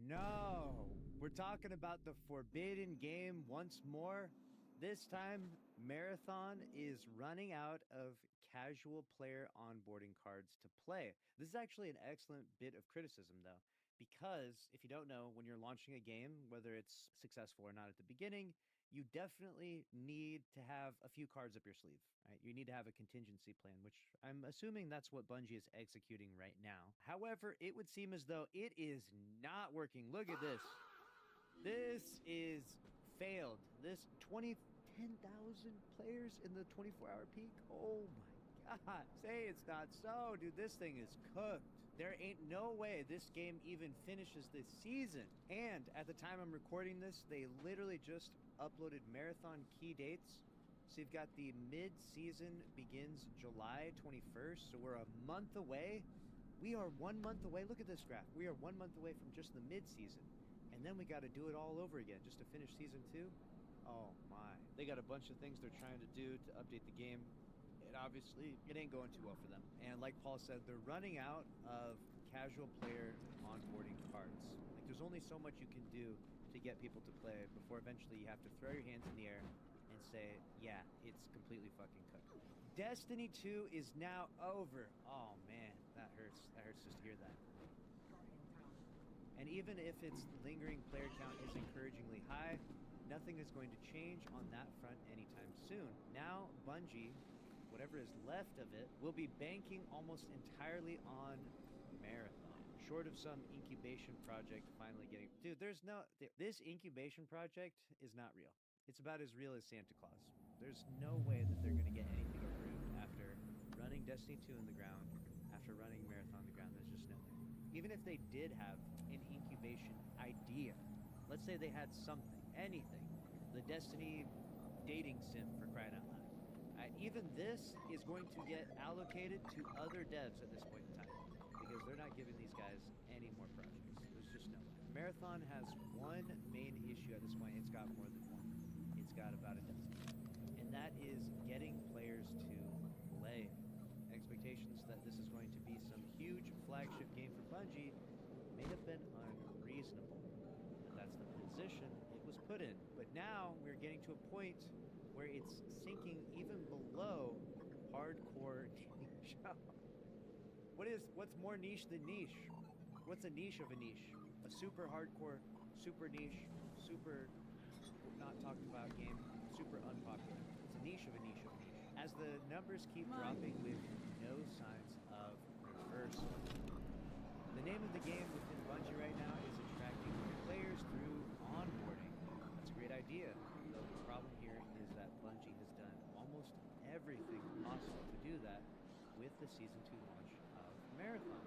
No, we're talking about the forbidden game once more. This time, Marathon is running out of casual player onboarding cards to play. This is actually an excellent bit of criticism, though, because if you don't know, when you're launching a game, whether it's successful or not at the beginning, you definitely need to have a few cards up your sleeve, right? You need to have a contingency plan, which I'm assuming that's what Bungie is executing right now. However, it would seem as though it is not working. Look at this. This is failed. This 10,000 players in the 24-hour peak. Oh my God. Say it's not so, dude. This thing is cooked. There ain't no way this game even finishes this season. And at the time I'm recording this, they literally just uploaded marathon key dates. So you've got the mid-season begins July 21st. So we're a month away. We are 1 month away. Look at this graph. We are 1 month away from just the mid-season. And then we got to do it all over again just to finish season 2. Oh my. They got a bunch of things they're trying to do to update the game. And obviously, it ain't going too well for them. And like Paul said, they're running out of casual player onboarding cards. Like, there's only so much you can do to get people to play before eventually you have to throw your hands in the air and say, yeah, it's completely fucking cooked. Destiny 2 is now over. Oh man, that hurts. That hurts just to hear that. And even if its lingering player count is encouragingly high, nothing is going to change on that front anytime soon. Now, Bungie, whatever is left of it, will be banking almost entirely on Marathon. Short of some incubation project finally getting... Dude, this incubation project is not real. It's about as real as Santa Claus. There's no way that they're going to get anything approved after running Destiny 2 in the ground, after running Marathon in the ground. There's just no way. Even if they did have an incubation idea, let's say they had something, anything, the Destiny dating sim, for crying out loud. Even this is going to get allocated to other devs at this point in time because they're not giving these guys any more projects. There's just no way. Marathon has one main issue at this point. It's got more than one. It's got about a dozen. And that is getting players to play. Expectations that this is going to be some huge flagship game for Bungie may have been unreasonable. But that's the position it was put in. But now we're getting to a point where it's sinking even below hardcore niche. What's more niche than niche? What's a niche of a niche? A super hardcore, super niche, super not talked about game, super unpopular. It's a niche of a niche of a niche. As the numbers keep dropping with no signs of reversal. The name of the game within Bungie right now is attracting players through onboarding. That's a great idea, though the problem here is that Bungie has done almost everything possible to do that with the Season 2 launch of Marathon,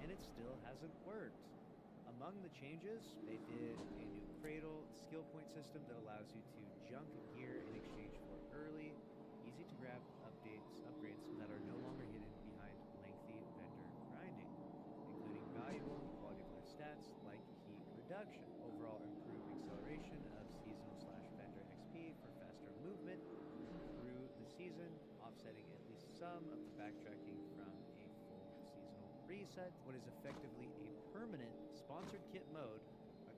and it still hasn't worked. Among the changes, they did a new Cradle skill point system that allows you to junk gear in exchange for early, easy to grab upgrades that are no longer hidden behind lengthy vendor grinding, including valuable quality of life stats like heat reduction, overall improved acceleration of seasonal/vendor XP for faster movement through the season, offsetting at least some of the backtracking from a full seasonal reset, what is effectively a permanent sponsored kit mode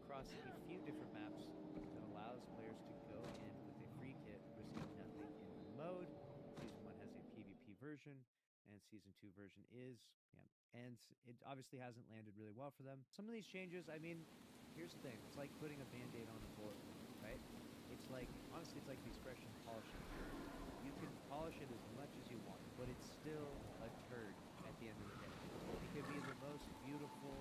across a few different maps that allows players to go in with a free kit, risking nothing in mode. Season 1 has a PvP version, and Season 2 version is, and it obviously hasn't landed really well for them. Some of these changes, I mean, here's the thing, it's like putting a band-aid on a bullet, right? It's like, honestly, it's like the expression polishing a turd. You can polish it as much as you want, but it's still a turd at the end of the day. It could be the most beautiful,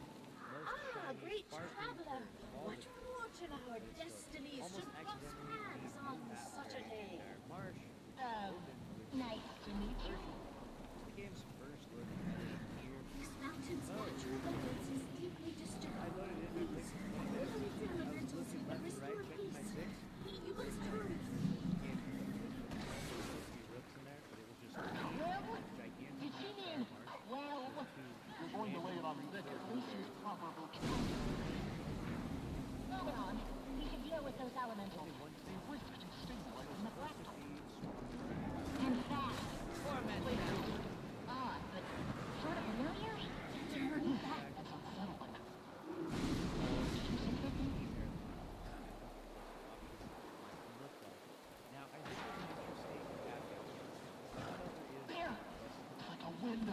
most shiny, great sparkling traveler! turd of all What the fortune our destinies almost should cross accidentally paths leave on that such a day. marsh. Nice to meet you. The game's first loading here. This mountain's natural balance is deeply disturbed. I loaded it in like 20 minutes. I was looking left and right, checking my six. You must hurry. Rooks in there, but it was just gigantic. You're going to lay it on me. This is proper vocabulary. Hold on. We should deal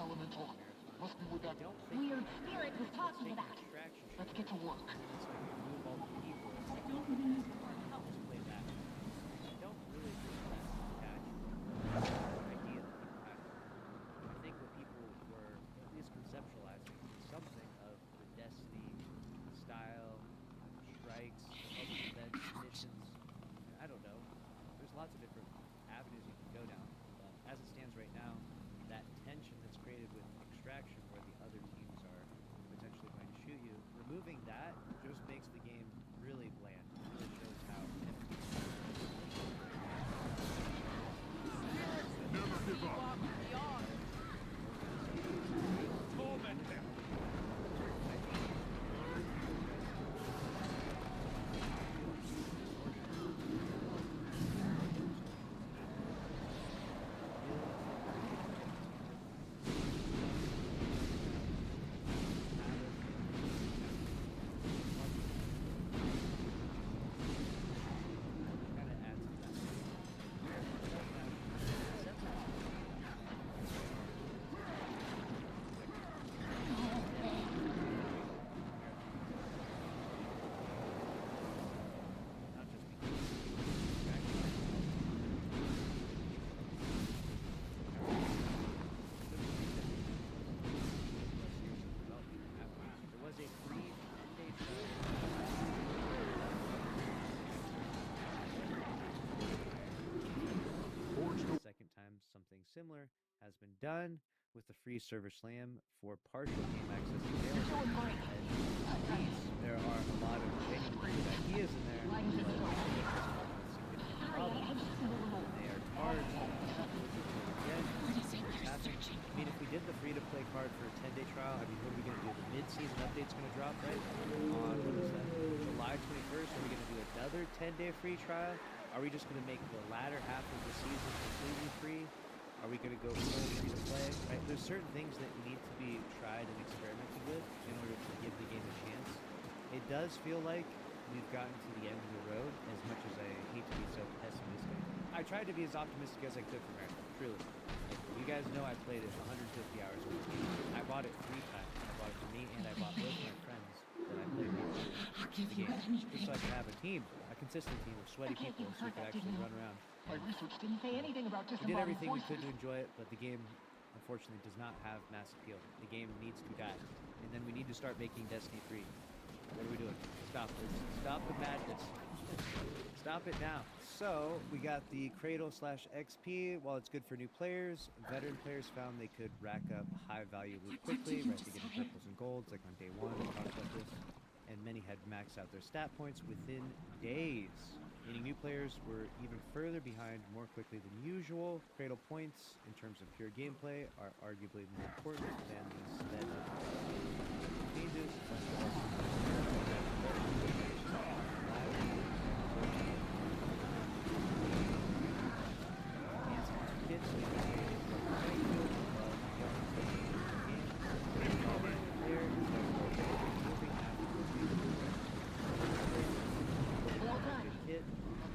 elemental. Must be where that I don't think Weird spirit was talking taking about. extraction Let's get to work. it's like remove all the people. I don't need your help. Let's play that. I don't really think that's attached to the idea that people have. I think what people were at least conceptualizing is something of the Destiny style strikes, other events, missions. I don't know. There's lots of different avenues you can go down. But as it stands right now, that tension that's created with extraction where the other teams are potentially going to shoot you, removing that just makes the game really bland. It really shows how empty. Never give up. Torment them. Kind of adds to that. Not just because there was a free 10-day second time something similar has been done with the free server slam for partial game access available. There are a lot of genuine good ideas in there, but significant problems. They are charged. Again, what's happening? I mean, if we did the free-to-play card for a 10-day trial, I mean, what are we going to do? The mid-season update's going to drop, right? On, what is that, July 21st? Are we going to do another 10-day free trial? Are we just going to make the latter half of the season completely free? Are we going to go full free-to-play? Right? There's certain things that need to be tried and experimented with in order to give the game a chance. It does feel like we've gotten to the end of the road, as much as I hate to be so pessimistic. I tried to be as optimistic as I could for Marathon, truly. You guys know I played it 150 hours of the game. I bought it 3 times. I bought it for me, and I bought both my friends that I played with the game. Just so I could have a team, a consistent team of sweaty people, so we could actually run around. My research didn't say anything about We did disembodied everything we could voices. to enjoy it, but the game, unfortunately, does not have mass appeal. The game needs to die. And then we need to start making Destiny 3. What are we doing? Stop this. Stop the madness. Stop it now. So, we got the Cradle/XP. While it's good for new players, veteran players found they could rack up high value loot quickly, right? They get purples and golds, like on day 1, and products like this. And many had maxed out their stat points within days. Meaning new players were even further behind more quickly than usual. Cradle points, in terms of pure gameplay, are arguably more important than the sped up changes.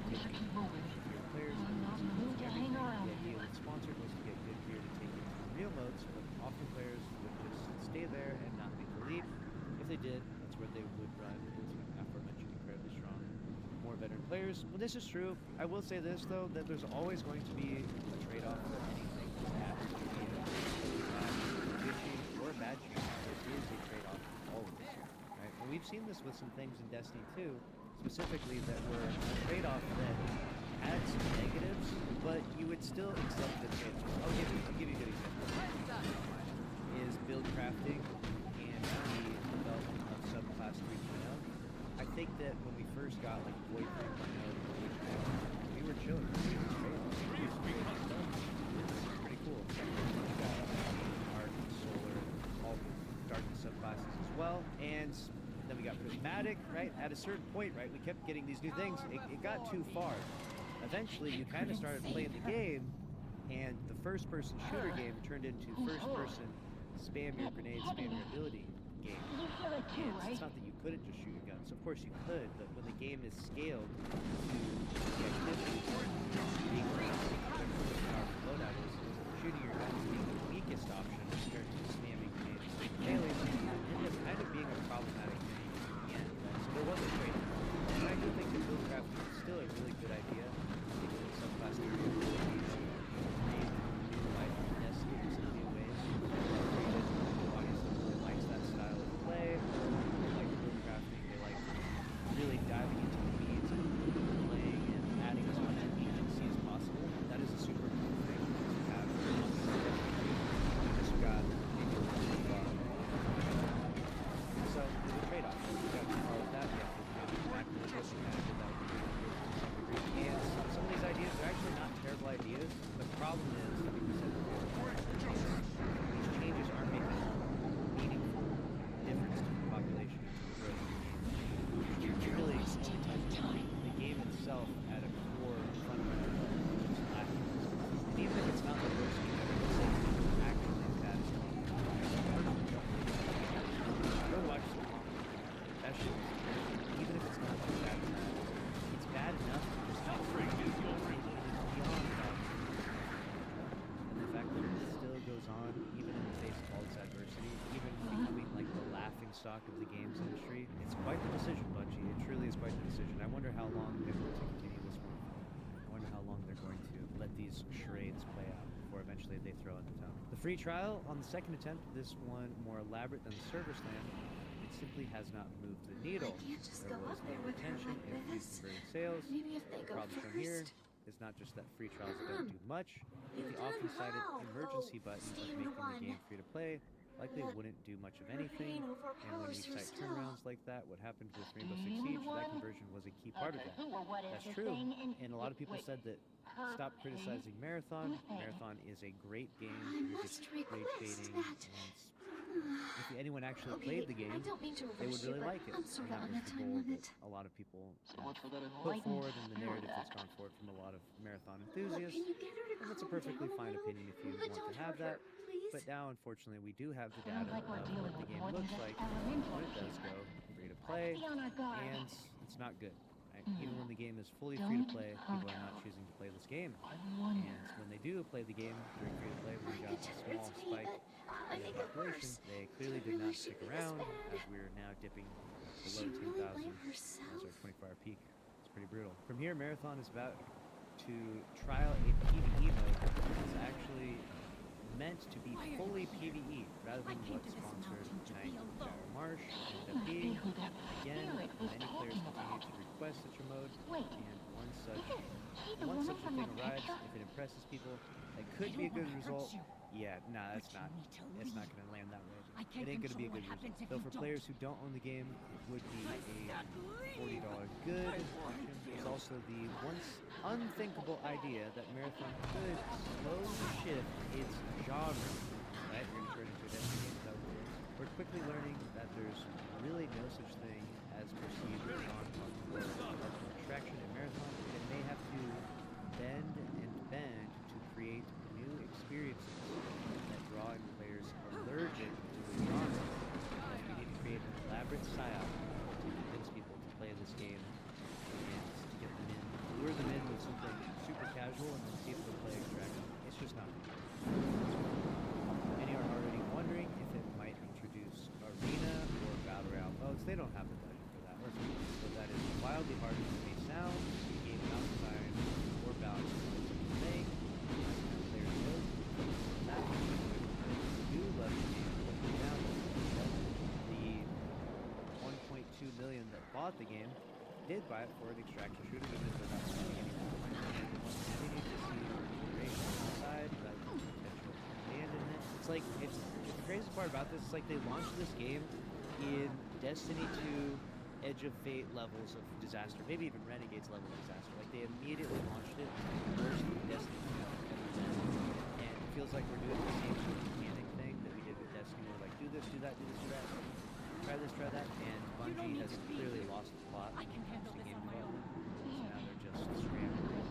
We should keep moving. Players Move to hang around. the idea with sponsored was to get good gear to take into real modes, but often players would just stay there and not make the leap. If they did, that's where they would run into aforementioned incredibly strong, more veteran players. Well, this is true. I will say this though, that there's always going to be a trade-off for anything that has to be good cheat or bad cheat. There is a trade-off always, right? And we've seen this with some things in Destiny 2, specifically that were a trade-off that had some negatives, but you would still accept the trade-off. I'll give you a good example. Is build crafting and the development of subclass 3.0. I think that when we first got like Void 3.0, we were chilling. We were trade-offs. Pretty cool. We got Arc, Solar, all the darkness subclasses as well, and then we got Prismatic, right? At a certain point, right, we kept getting these new things. It got too far. Eventually, you kind of started playing the game, and the first-person shooter game turned into first-person spam your grenade, spam your ability game. You feel it too, And right? it's not that you couldn't just shoot your guns. Of course you could, but when the game is scaled to the activity, being powerful loadout is shooting your guns being the weakest option compared stock of the games industry. It's quite the decision, Bungie. It truly is quite the decision. I wonder how long they're going to continue this one. I wonder how long they're going to let these charades play out before eventually they throw in the towel. The free trial on the second attempt, this one more elaborate than the server slam, it simply has not moved the needle. I can't just There go was up there no with her retention, like it this. converted sales. Maybe if they The go problem from here first. is not just that free trials don't do much, but You the did often cited well. emergency Oh, button of Steve making the won. game free to play likely But wouldn't do much of her anything. pain And when overpowers you her cite still. turnarounds like that, what happened with Rainbow Six Steve Siege, that won. conversion was a key part of Okay, that. who or what is That's this true, thing? and a lot of people Wait, said that her stop pain? criticizing Marathon. Who's they? Marathon is a great game. I You're must just rage request baiting, that. and if anyone actually Okay, played the game, I don't mean to they rush would really you, but like it. I'm sort And of that on was a the time goal limit. that a lot of people So much for that put enlightened forward in the spirit narrative that's act. gone forward from a lot of Marathon Look, enthusiasts. can you get her to And that's a calm perfectly down fine little? opinion if you But want don't to have hurt that. her, please. But now, unfortunately, we do have the Sounds data like we're of dealing what the with game more than looks just like elemental when it does here. go free to play, Be on our guard. and it's not good. Right? Mhm. Even when the game is fully free to Don't play, hurt people are not her. choosing to play this game. I wonder. And when they do play the game during free to play, when we I got could a tell small it's me, spike but I in the make it population, worse. they clearly did Didn't not realize stick she'd be this around bad. as we're now dipping Does below she really 10,000 blame as herself? our 24-hour peak. It's pretty brutal. From here, Marathon is about to trial a PvE mode that's actually meant to be Why are you fully here? PvE rather I than came what to this sponsored mountain to Night be alone. Gyro Marsh ended He up must be being. who that Again, spirit was many players talking continue about. to request such a mode, Wait, and once such isn't she the once woman such a from thing that arrives, picture? if it impresses people, that I could be a don't good wanna hurt result. you, Yeah, nah, that's but not. you need to It's not leave. going to land that way. I can't It ain't going to be a control good what happens result. if Though you for don't. players who don't own the game, it would be I a said leave. $40 good option. There's also the once unthinkable idea that Marathon could slowly shift its genre. Right? We're going to turn into a Destiny game without rules. We're quickly learning that there's really no such thing as perceived non-hardcore attraction in Marathon. It may have to bend and bend to create new experiences that draw in players allergic to the genre. We need to create an elaborate psyop to convince people to play this game and to get them in, lure them in with something super casual and then see if they'll play Extraction. It's just not going to work. Many are already wondering if it might introduce arena or battle royale modes. They don't have the budget for that. Let's be honest. But that is wildly harder than it may sound. The game without design or balance is such a thing. As players know, that do love the game. But now the 1.2 million that bought the game did buy it for an extraction shooter, even if they're not playing anymore. Continue to see integration inside rather than potential abandonment. It's like it's the crazy part about this is like they launched this game in Destiny 2 Edge of Fate levels of disaster, maybe even Renegades level of disaster. Like they immediately launched it worse than Destiny 2 ever been. And it feels like we're doing the same sort of mechanic thing that we did with Destiny. We're like, do this, do that, do this, do that. Try this, try that. And Bungie need has to be clearly here. lost the plot. I can handle to this game on my own. development. So now they're just scrambling.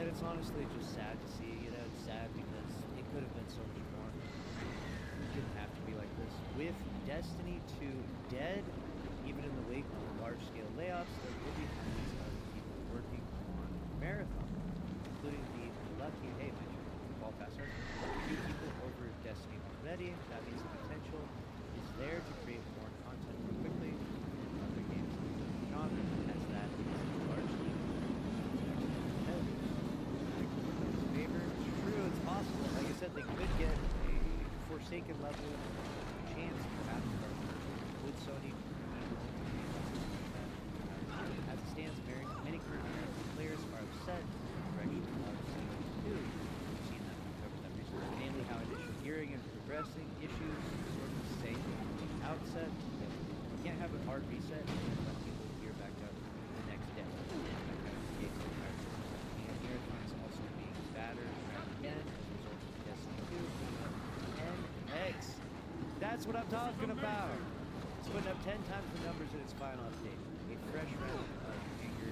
And it's honestly just sad to see, you know, it's sad because it could have been so much more. It didn't have to be like this. With Destiny 2 dead, even in the wake of large-scale layoffs, there will be hundreds of people working on Marathon, including the lucky, hey, mentioned Ball Passer, few people over Destiny already. That means the potential is there to create more content more quickly in other games in the genre, as that is largely favor. It's true, it's possible. Like I said, they could get a Forsaken level chance perhaps, but would Sony as it stands, many current players are upset with the direction of Destiny 2. We've seen that, we've covered that recently. Namely how initial gearing and progressing issues sort of say from the outset that you can't have a hard reset and let people gear back up the next day. That kind of creates the entire system. And Marathon is also being battered again as a result of Destiny 2 and X. That's what I'm talking about. It's putting up 10 times the numbers in its final update. A fresh round of anger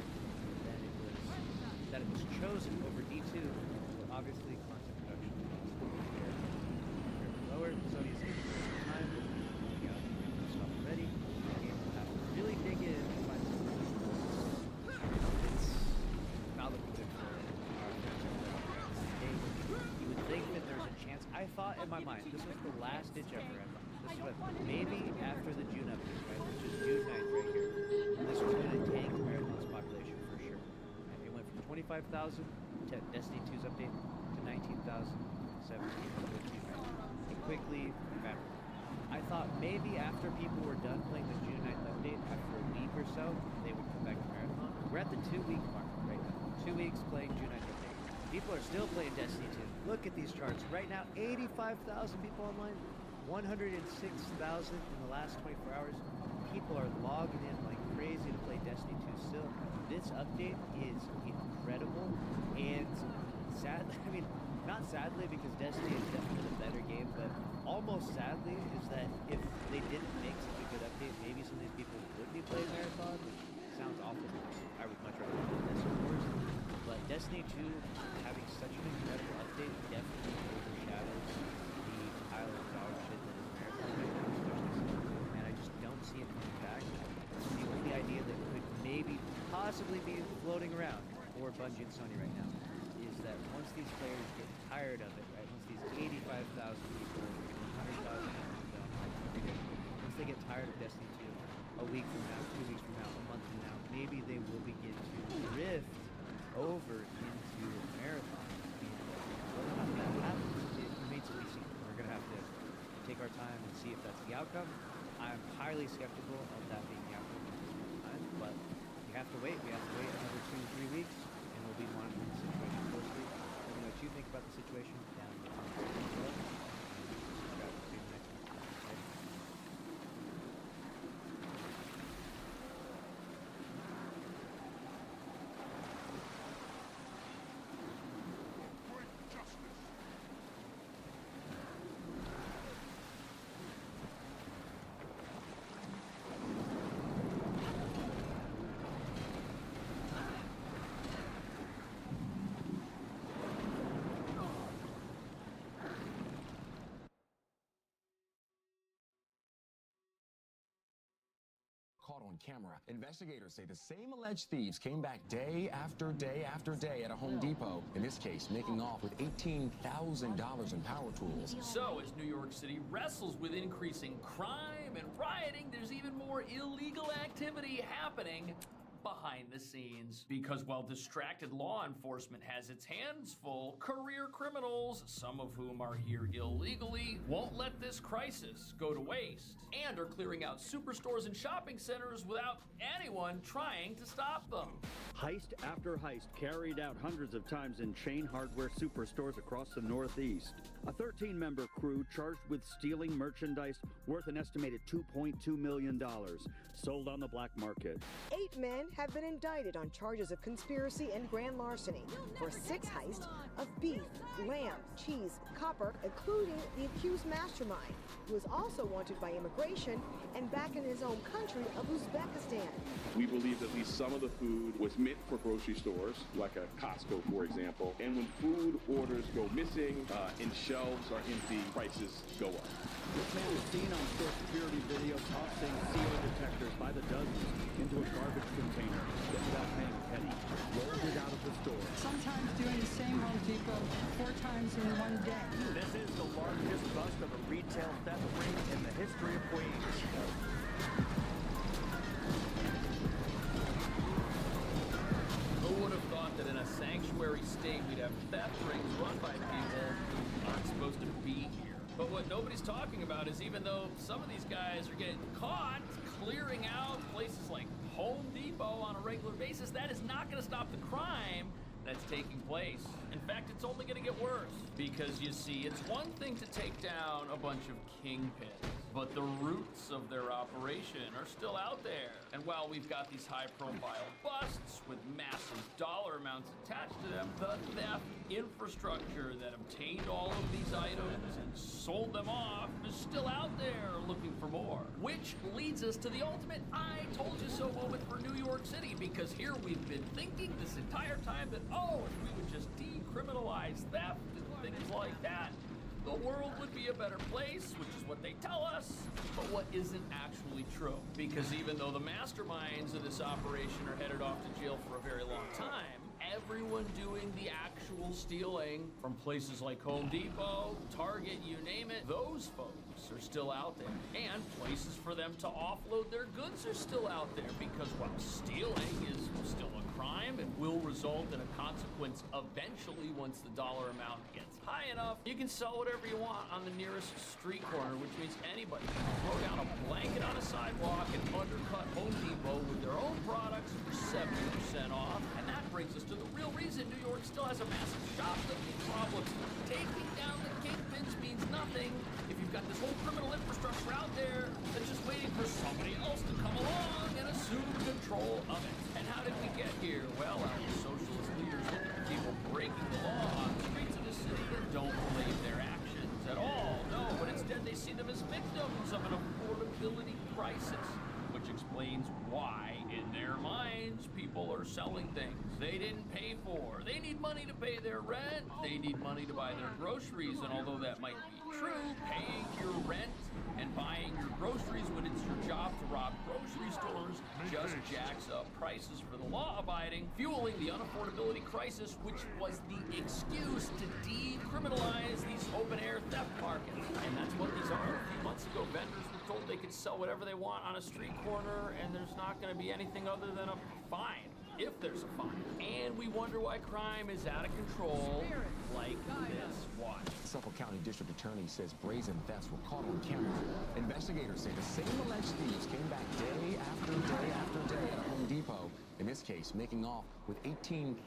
that it was chosen over D2. But obviously, content production costs are lower. Sony is taking some time. We got stuff ready. The game will have to really dig in and find some it's not looking good for our friends over there. You would think that there's a chance. I thought in my mind this was the last ditch effort. I thought this is what, maybe after the June update, right, which is June 9th right here, this was going to tank Marathon's population for sure. And it went from 25,000 to Destiny 2's update to 19,000, 17, 15, right? It quickly evaporated. I thought maybe after people were done playing the June 9th update, after a week or so, they would come back to Marathon. We're at the 2-week mark right now. 2 weeks playing June 9th update. People are still playing Destiny 2. Look at these charts. Right now, 85,000 people online, 106,000 in the last 24 hours. People are logging in like crazy to play Destiny 2 still. This update is incredible, and sadly, I mean, not sadly because Destiny is definitely the better game, but almost sadly is that if they didn't make such a good update, maybe some of these people would be playing Marathon, which sounds awful because I would much rather play Destiny, of course. But Destiny 2 having such an incredible update definitely overshadows the pile of dog shit that is Marathon right now, especially, and I just don't see it coming back. The only idea that could maybe possibly be floating around for Bungie and Sony right now is that once these players get tired of it, right, once these 85,000 people, 100,000 every day, once they get tired of Destiny 2, a week from now, 2 weeks from now, a month from now, maybe they will begin to drift over into Marathon. And whether or not that happens, it remains to be seen. We're going to have to take our time and see if that's the outcome. I'm highly skeptical of that being the outcome at this point in time, but we have to wait. We have to wait another 2-3 weeks, and we'll be monitoring the situation closely. Let me know what you think about the situation down in the comments below. And subscribe to see you next time. Okay? Caught on camera. Investigators say the same alleged thieves came back day after day after day at a Home Depot, in this case making off with $18,000 in power tools. So as New York City wrestles with increasing crime and rioting, there's even more illegal activity happening behind the scenes. Because while distracted law enforcement has its hands full, career criminals, some of whom are here illegally, won't let this crisis go to waste and are clearing out superstores and shopping centers without anyone trying to stop them. Heist after heist carried out hundreds of times in chain hardware superstores across the Northeast. A 13-member crew charged with stealing merchandise worth an estimated $2.2 million, sold on the black market. 8 men have been indicted on charges of conspiracy and grand larceny for 6 heists of beef, lamb, cheese, copper, including the accused mastermind, who is also wanted by immigration and back in his own country of Uzbekistan. We believe at least some of the food was meant for grocery stores, like a Costco, for example. And when food orders go missing and shelves are empty, prices go up. This man was seen on store security video tossing CO detectors by the dozens into a garbage container without paying a penny. Rolled it out of the store. Sometimes doing the same Home Depot 4 times in one day. This is the largest bust of a retail theft ring in the history of Queens. Who would have thought that in a sanctuary state we'd have theft rings run by people who aren't supposed to be here? But what nobody's talking about is even though some of these guys are getting caught clearing out places like Home Depot on a regular basis, that is not going to stop the crime that's taking place. In fact, it's only going to get worse. Because you see, it's one thing to take down a bunch of kingpins, but the roots of their operation are still out there. And while we've got these high-profile busts with massive dollar amounts attached to them, the theft infrastructure that obtained all of these items and sold them off is still out there looking for more. Which leads us to the ultimate I told you so moment for New York City, because here we've been thinking this entire time that, oh, if we would just decriminalize theft and things like that, the world would be a better place, which is what they tell us, but what isn't actually true. Because even though the masterminds of this operation are headed off to jail for a very long time, everyone doing the actual stealing from places like Home Depot, Target, you name it, those folks are still out there. And places for them to offload their goods are still out there because, well, stealing is still a crime and will result in a consequence eventually once the dollar amount gets high enough. You can sell whatever you want on the nearest street corner, which means anybody can throw down a blanket on a sidewalk and undercut Home Depot with their own products for 70% off. And that brings us to the real reason New York still has a massive shoplifting problem. Taking down the kingpins means nothing if you've got this whole criminal infrastructure out there that's just waiting for somebody else to come along and assume control of it. And how did we get here? Well, our socialist leaders look at the people breaking the law on the streets of the city and don't blame their actions at all. No, but instead they see them as victims of an affordability crisis, which explains why, in their minds, people are selling things they didn't pay for. They need money to pay their rent. They need money to buy their groceries. And although that might be true, paying your rent and buying your groceries when it's your job to rob grocery stores just jacks up prices for the law-abiding, fueling the unaffordability crisis, which was the excuse to decriminalize these open-air theft markets. And that's what these are. A few months ago, vendors were told they could sell whatever they want on a street corner, and there's not going to be anything other than a fine, if there's a fine. And we wonder why crime is out of control like this. Watch. Suffolk County District Attorney says brazen thefts were caught on camera. Investigators say the same alleged thieves came back day after day after day at a Home Depot, in this case making off with $18,000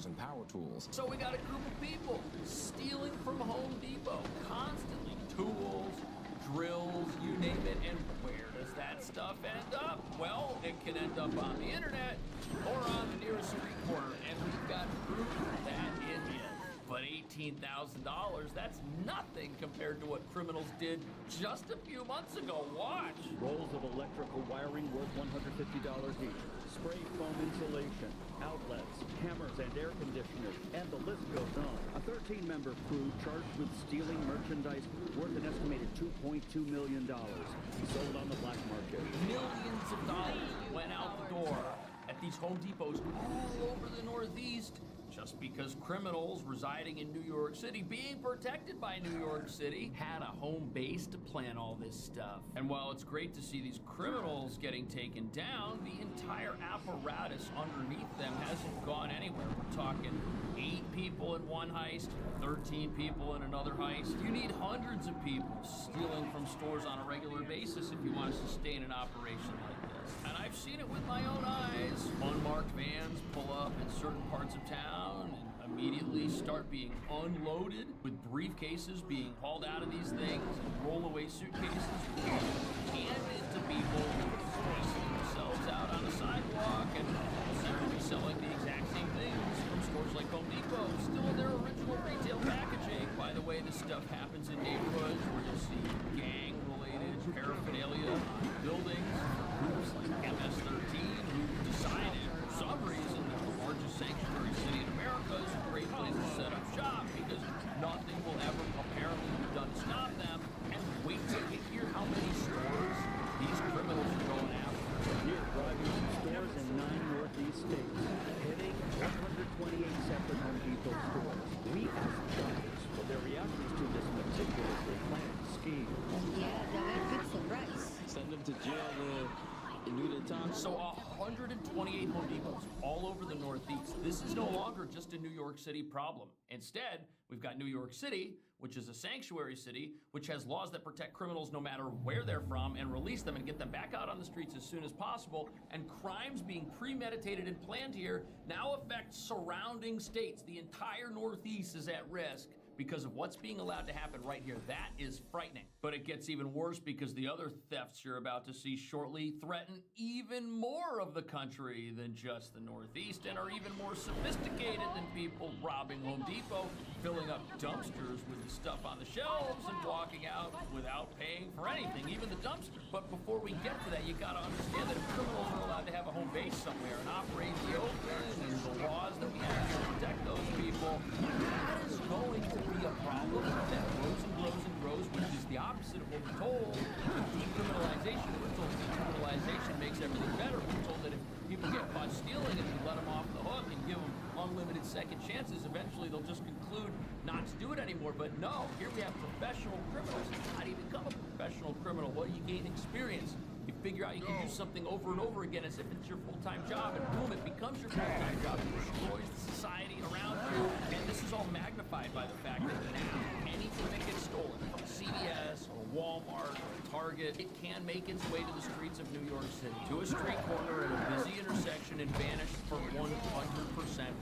in power tools. So we got a group of people stealing from Home Depot constantly. Tools, drills, you name it. And where does that stuff end up? Well, it can end up on the internet or on the nearest street corner. And we've got proof that it is. But $18,000, that's nothing compared to what criminals did just a few months ago. Watch. Rolls of electrical wiring worth $150 each. Spray foam insulation, outlets, hammers and air conditioners, and the list goes on. A 13-member crew charged with stealing merchandise worth an estimated $2.2 million. Sold on the black market. Millions of dollars went out the door at these Home Depots all over the Northeast. Just because criminals residing in New York City, being protected by New York City, had a home base to plan all this stuff. And while it's great to see these criminals getting taken down, the entire apparatus underneath them hasn't gone anywhere. We're talking 8 people in one heist, 13 people in another heist. You need hundreds of people stealing from stores on a regular basis if you want to sustain an operation like this. And I've seen it with my own eyes. Unmarked vans pull up in certain parts of town and immediately start being unloaded, with briefcases being hauled out of these things and rollaway suitcases handed to people placing themselves out on the sidewalk and essentially selling the exact same things from stores like Home Depot, still in their original retail packaging. By the way, this stuff happens in neighborhoods where you'll see gang-related paraphernalia on buildings. Groups like MS-13 who decided for some reason that the largest sanctuary city in America is a great place to set up shop because nothing will ever apparently be done to stop them. And wait till you hear how many stores these criminals are going after. Here, driving from stores in 9 Northeast states, hitting 128 separate Home Depot stores. We asked drivers for their reactions to this meticulously planned scheme. Yeah, that was a good surprise. Send them to jail and do their time. So 128 Home Depots all over the Northeast. This is no longer just a New York City problem. Instead, we've got New York City, which is a sanctuary city, which has laws that protect criminals no matter where they're from and release them and get them back out on the streets as soon as possible. And crimes being premeditated and planned here now affect surrounding states. The entire Northeast is at risk because of what's being allowed to happen right here. That is frightening. But it gets even worse because the other thefts you're about to see shortly threaten even more of the country than just the Northeast and are even more sophisticated than people robbing Home Depot, filling up dumpsters with the stuff on the shelves and walking out without paying for anything, even the dumpster. But before we get to that, you gotta understand that if criminals are allowed to have a home base somewhere and operate in the open and the laws that we have to protect those people, that is going to be a problem that grows and grows and grows, which is the opposite of what we're told with decriminalization. We're told decriminalization makes everything better. We're told that if people get caught stealing, if you let them off the hook and give them unlimited second chances. Eventually, they'll just conclude not to do it anymore. But no, here we have professional criminals. How do you become a professional criminal? Well, you gain experience. You figure out you can do something over and over again as if it's your full-time job, and boom, it becomes your full-time job. It destroys the society around you. And this is all magnified by the fact that now anything that gets stolen from CVS or Walmart or Target, it can make its way to the streets of New York City, to a street corner at a busy intersection, and vanish for 100%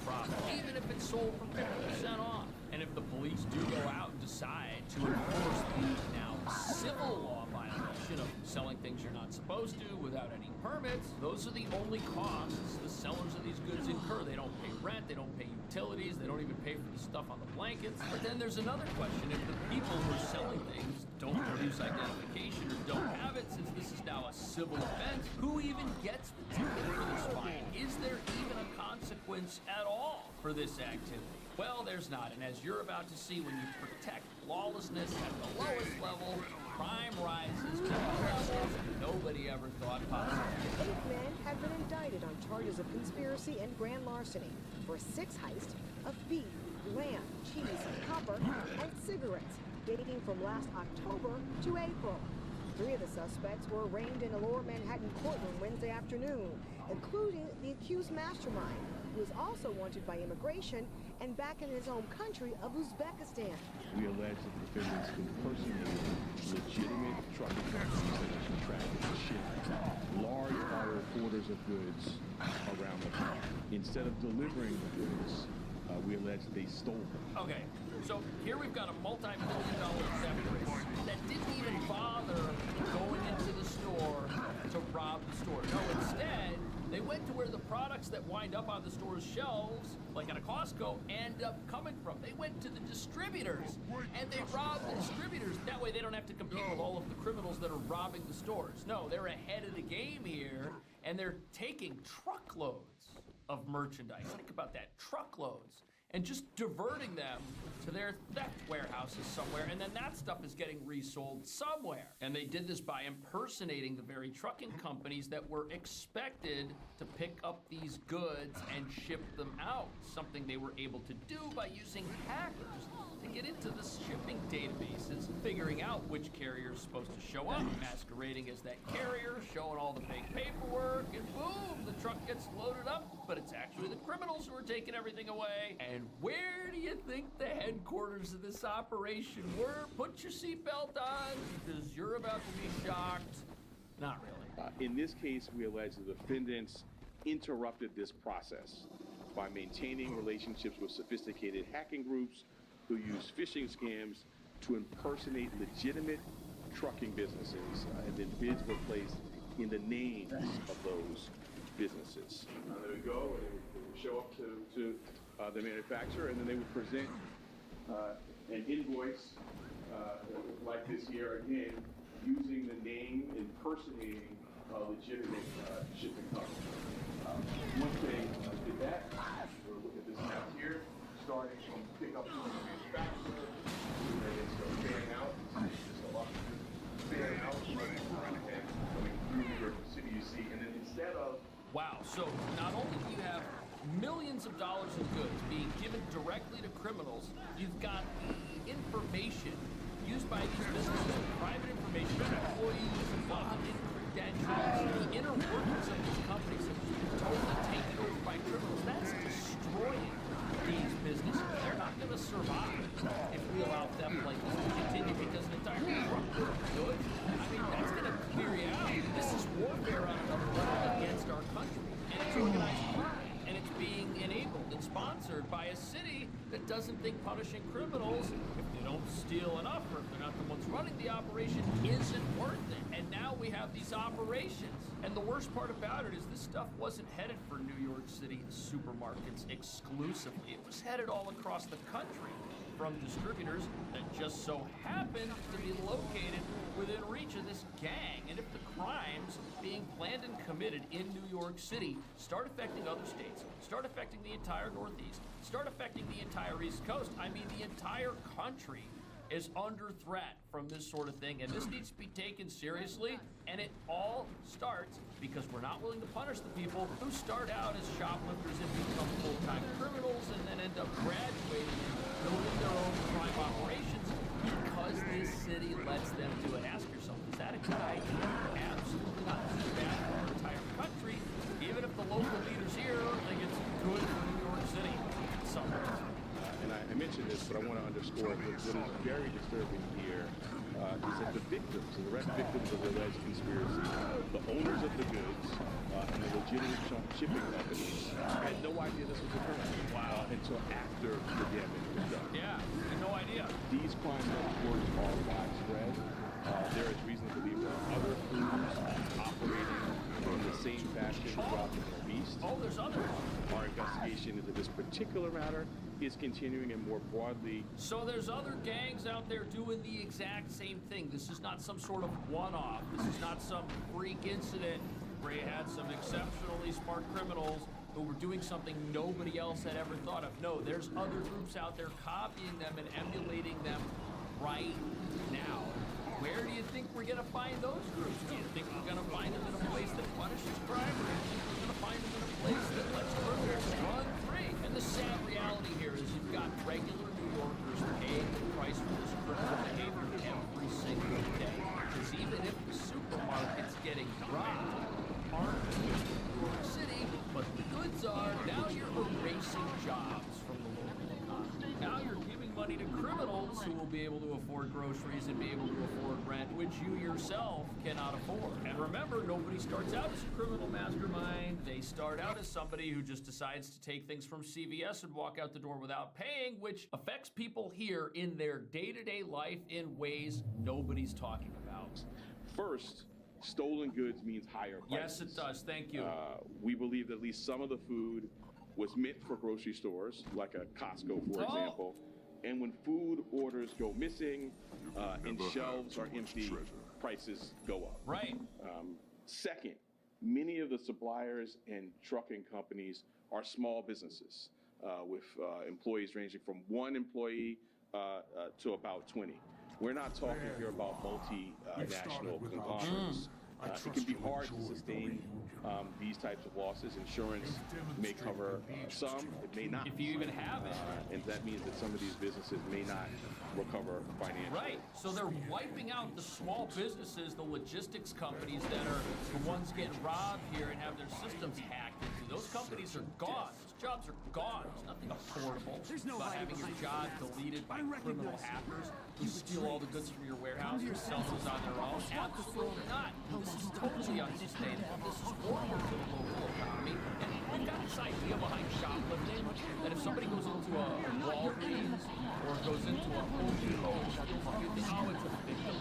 profit, even if it's sold for 50% off. And if the police do go out and decide to enforce the now civil law violation of selling things you're not supposed to without any permits, those are the only costs the sellers of these goods incur. They don't pay rent, they don't pay utilities, they don't even pay for the stuff on the blankets. But then there's another question. If the people who are selling things don't produce identification or don't have it, since this is now a civil offense, who even gets the ticket for this fine? Is there even a consequence at all for this activity? Well, there's not, and as you're about to see, when you protect lawlessness at the lowest level, crime rises to levels nobody ever thought possible. 8 men have been indicted on charges of conspiracy and grand larceny for 6 heists of beef, lamb, cheese, copper, and cigarettes dating from last October to April. 3 of the suspects were arraigned in a lower Manhattan courtroom Wednesday afternoon, including the accused mastermind, who is also wanted by immigration and back in his home country of Uzbekistan. We allege that the defendants impersonated legitimate trucking companies that are contracted to ship large orders of goods around the country. Instead of delivering the goods, we allege they stole them. Okay, so here we've got a multi-million-dollar theft ring that didn't even bother going into the store to rob the store. No, instead, they went to where the products that wind up on the store's shelves, like at a Costco, end up coming from. They went to the distributors, and they robbed the distributors. That way they don't have to compete with all of the criminals that are robbing the stores. No, they're ahead of the game here, and they're taking truckloads of merchandise. Think about that, truckloads. And just diverting them to their theft warehouses somewhere, and then that stuff is getting resold somewhere. And they did this by impersonating the very trucking companies that were expected to pick up these goods and ship them out, something they were able to do by using hackers to get into the shipping databases, figuring out which carrier is supposed to show up, masquerading as that carrier, showing all the fake paperwork, and boom, the truck gets loaded up, but it's actually the criminals who are taking everything away. And where do you think the headquarters of this operation were? Put your seatbelt on, because you're about to be shocked. Not really. In this case, we allege the defendants interrupted this process by maintaining relationships with sophisticated hacking groups who use phishing scams to impersonate legitimate trucking businesses, and then bids were placed in the names of those businesses. They would go and they would show up to the manufacturer, and then they would present an invoice like this here, again, using the name, impersonating a legitimate shipping company. Once they did that, we'll look at this map here, starting from pickup from the manufacturer, and then they start fairing out. Just a lot of fairing out, coming through New York City, you see, and then instead of... Wow, so not only do you have millions of dollars in goods being given directly to criminals, you've got the information used by these businesses, private information, employees, login credentials, the inner workings of these companies have been totally taken over by criminals. That's destroying these businesses. They're not going to survive if we allow theft like this to continue, because an entire truckload of goods, I mean, that's going to clear you out. This is warfare on another level against our country, and it's organized crime. And it's being enabled and sponsored by a city that doesn't think punishing criminals, if they don't steal enough or if they're not the ones running the operation, isn't worth it. And now we have these operations. And the worst part about it is this stuff wasn't headed for New York City supermarkets exclusively. It was headed all across the country from distributors that just so happened to be located within reach of this gang. And if the crimes being planned and committed in New York City start affecting other states, start affecting the entire Northeast, start affecting the entire East Coast, I mean the entire country, is under threat from this sort of thing, and this needs to be taken seriously. And it all starts because we're not willing to punish the people who start out as shoplifters and become full-time criminals and then end up graduating and building their own crime operations because this city lets them do it. Ask yourself, is that a good idea? Absolutely not. This is bad for our entire country, even if the local leaders here think it's good for New York City. And I mentioned this, but I want to underscore what is very disturbing here is that the victims, the direct victims of the alleged conspiracy, the owners of the goods and the legitimate shipping companies had no idea this was occurring until after the damage was done. Yeah, had no idea. These crime networks are widespread. There is reason to believe there are other crews operating in the same fashion throughout the Northeast. Oh, there's others. Our investigation into this particular matter is continuing, and more broadly. So there's other gangs out there doing the exact same thing. This is not some sort of one-off. This is not some freak incident where you had some exceptionally smart criminals who were doing something nobody else had ever thought of. No, there's other groups out there copying them and emulating them right now. Where do you think we're going to find those groups? Do you think we're going to find them in a place that punishes crime, or do you think we're going to find them in a place that lets criminals run free? And the sad reality here is you've got regular New Yorkers paying the price for this criminal behavior every single day. Because even if the supermarket's getting robbed, aren't in New York City, but the goods are, now you're erasing jobs from the local economy. Now you're giving money to criminals who will be able to afford groceries and be able to afford rent, which you yourself cannot afford. And remember, nobody starts out as a criminal mastermind. They start out as somebody who just decides to take things from CVS and walk out the door without paying, which affects people here in their day-to-day life in ways nobody's talking about. First, stolen goods means higher prices. Yes, it does. Thank you. We believe that at least some of the food was meant for grocery stores, like a Costco, for example. And when food orders go missing and shelves are empty, prices go up. Right. Second, many of the suppliers and trucking companies are small businesses with employees ranging from one employee to about 20. We're not talking here about multinational conglomerates. It can be hard to sustain these types of losses. Insurance may cover some, it may not. If you even have it. And that means that some of these businesses may not recover financially. Right. So they're wiping out the small businesses, the logistics companies that are the ones getting robbed here and have their systems hacked into. Those companies are gone. Those jobs are gone. There's nothing affordable about having your job deleted by criminal hackers who steal all the goods from your warehouse and sell those on their own. Absolutely not. This is totally unsustainable. This is horrible for the local economy. And we've got this idea behind shoplifting that if somebody goes into a Walgreens or goes into a Home Depot and steals a few things, oh, it's a victim.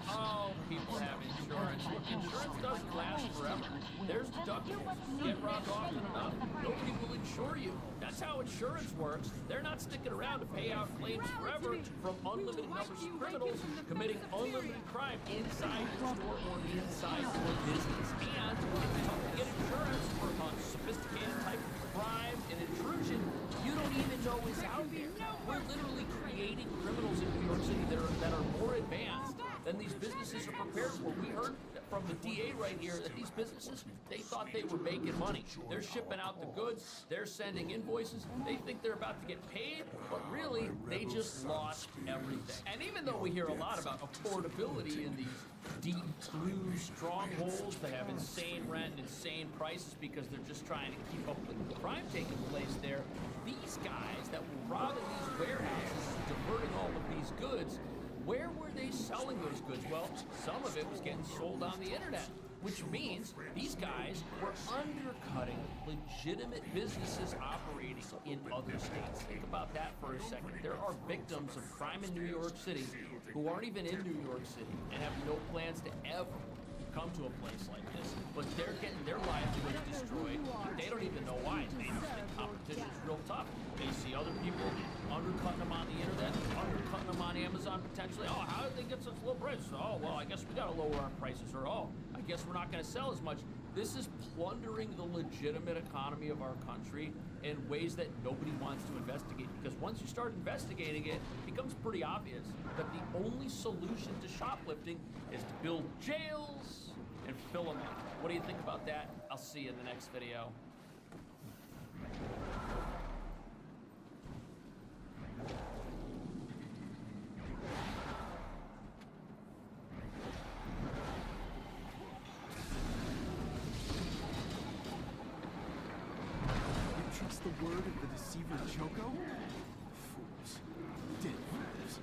Oh, people have insurance. Look, insurance doesn't last forever. There's deductibles. You get robbed often enough, nobody will insure you. That's how insurance works. They're not sticking around to pay out claims forever from unlimited numbers of criminals committing unlimited crime inside your store or inside your business. And it's tough to get insurance for a sophisticated type of crime and intrusion you don't even know is out there. We're literally creating criminals in New York City that are more advanced than these businesses are prepared for. We heard from the DA right here that these businesses, they thought they were making money. They're shipping out the goods, they're sending invoices, they think they're about to get paid, but really, they just lost everything. And even though we hear a lot about affordability in these deep blue strongholds that have insane rent and insane prices because they're just trying to keep up with the crime taking place there, these guys that were robbing these warehouses, diverting all of these goods, where were they selling those goods? Well, some of it was getting sold on the internet, which means these guys were undercutting legitimate businesses operating in other states. Think about that for a second. There are victims of crime in New York City who aren't even in New York City and have no plans to ever come to a place like this, but they're getting their livelihoods destroyed. They don't even know why. They just think competition is real tough. They see other people undercutting them on the internet, undercutting them on Amazon potentially. Oh, how did they get such low prices? Oh, well, I guess we gotta lower our prices. Or, oh, I guess we're not gonna sell as much. This is plundering the legitimate economy of our country in ways that nobody wants to investigate. Because once you start investigating it, it becomes pretty obvious that the only solution to shoplifting is to build jails and fill them up. What do you think about that? I'll see you in the next video. Trust the word of the deceiver Choco? Fools. Dead fools.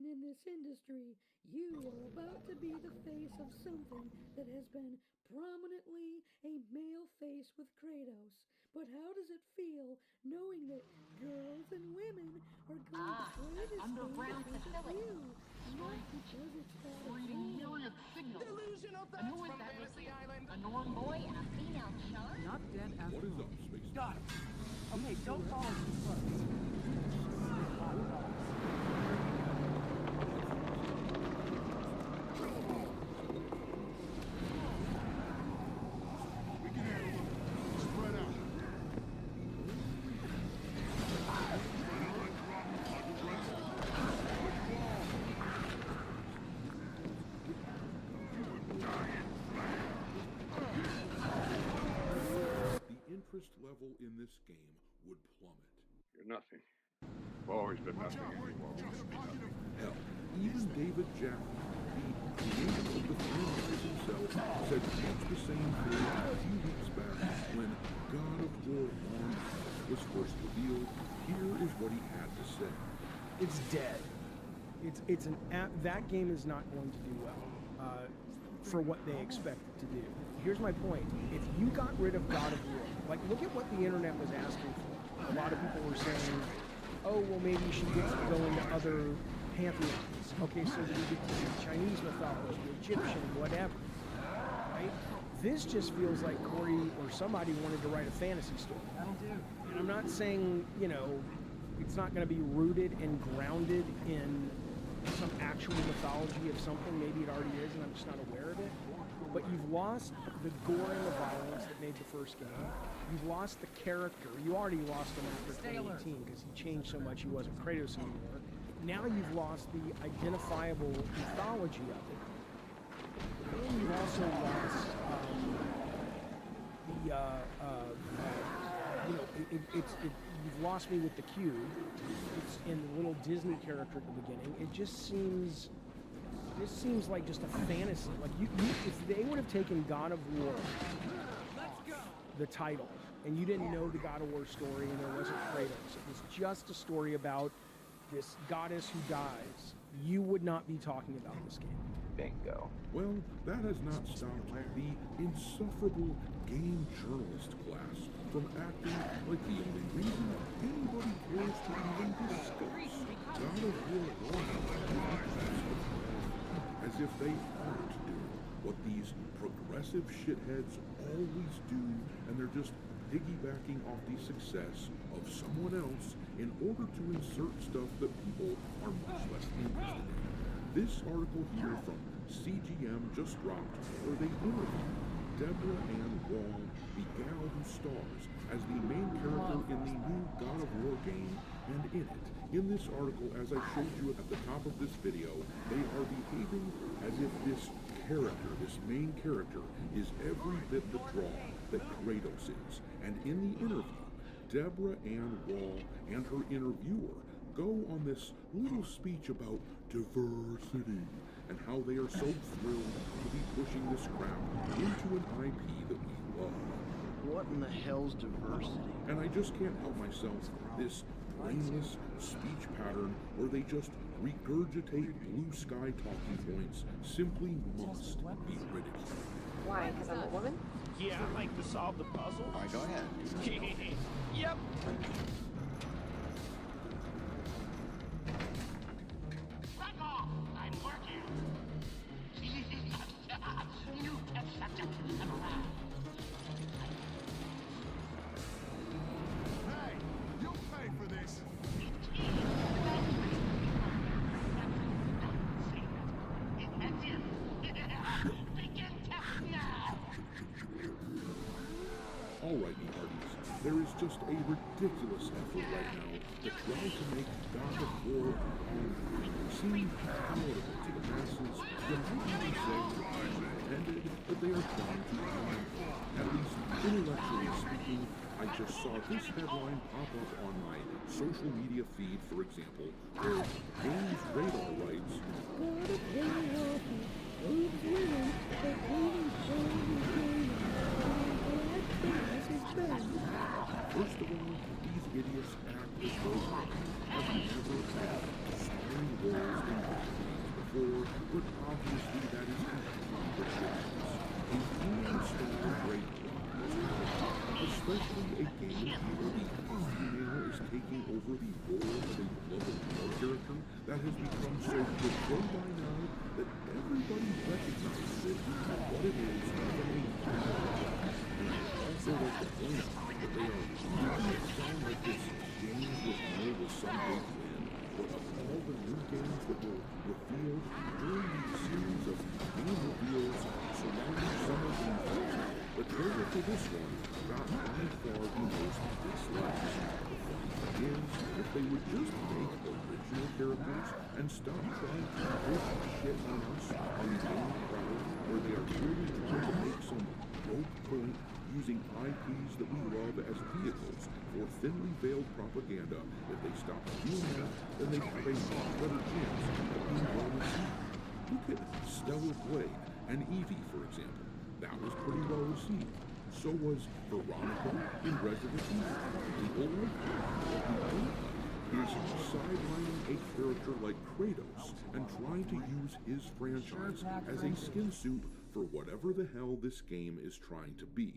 In this industry, you are about to be the face of something that has been prominently a male face with Kratos. But how does it feel knowing that girls and women are going to play this underground game because of facility. you? Not because it's got a Reading goal. myriad signals. Delusion of And who is that with you? A Norm boy and a female shark? Not dead after What is all. up, Space? Got it. Okay, don't follow too close. We can handle them. Spread out. The interest level in this game would plummet. You're nothing. I've always been nothing, and you always be nothing. Hell, even David Jaffe, the creator of the franchise himself, said just the same thing a few weeks back when God of War 1 was first revealed. Here is what he had to say. It's dead. It's an app. That game is not going to do well for what they expect it to do. Here's my point. If you got rid of God of War, like look at what the internet was asking for. A lot of people were saying, oh, well, maybe you should get to go into other pantheons. Okay, so that you get to see Chinese mythology, Egyptian, whatever. Right? This just feels like Corey or somebody wanted to write a fantasy story. That'll do. And I'm not saying, you know, it's not going to be rooted and grounded in some actual mythology of something. Maybe it already is, and I'm just not aware of it. But you've lost the gore and the violence that made the first game. You've lost the character. You already lost him after 2018 because he changed so much he wasn't Kratos anymore. Now you've lost the identifiable mythology of it. And you've also lost you've lost me with the cube. It's in the little Disney character at the beginning. It just seems like just a fantasy. Like if they would have taken God of War, the title, and you didn't know the God of War story, and there wasn't Kratos, it was just a story about this goddess who dies, you would not be talking about this game. Bingo. Well, that has not stopped the insufferable game journalist class from acting like the only reason anybody cares to even discuss God of War 1 as if they aren't doing what these progressive shitheads always do, and they're just piggybacking off the success of someone else in order to insert stuff that people are much less interested in. This article here from CGM just dropped where they interviewed Deborah Ann Wall, the gal who stars as the main character in the new God of War game, and in it, in this article, as I showed you at the top of this video, they are behaving as if this character, this main character, is every bit the draw that Kratos is. And in the interview, Deborah Ann Wall and her interviewer go on this little speech about diversity and how they are so thrilled to be pushing this crap into an IP that we love. What in the hell's diversity? And I just can't help myself. This brainless speech pattern where they just regurgitate blue sky talking points simply must be ridiculed. Why? Because I'm a woman? Yeah, I'd like to solve the puzzle. All right, go ahead. Yep. Back off! I'm working! New test subject have arrived. Hey, you'll pay for this. Begin test now! All right, me hearties, there is just a ridiculous effort right now to try to make God of War seem palatable to the masses when they can say intended that they are trying to find. At least intellectually speaking, I just saw this headline pop up on my social media feed, for example, where Games Radar writes, first of all, these idiots act as though have never had starring roles in games before, but obviously that is completely ridiculous. A human star Ray was especially a game where the female is taking over the role of a beloved male character that has become so cliche by now that everybody recognizes it for what it is from a and also like to point out that they are making it sound like this game with more was some big win, but of all the new games that were revealed during these series of game reveals surrounding some of these games, the trailer for this one got by far the most dislikes. The funny thing is, if they would just make original characters and stop trying to push shit on us on the game crowd, where they are really trying to make some dope point using IPs that we love as vehicles for thinly veiled propaganda, if they stop doing that, then they have a much better chance of being well received. Look at Stellar Blade and Eevee, for example. That was pretty well received. So was Veronica in Resident Evil. People like her. Is sidelining a character like Kratos and trying to use his franchise as a skin suit for whatever the hell this game is trying to be.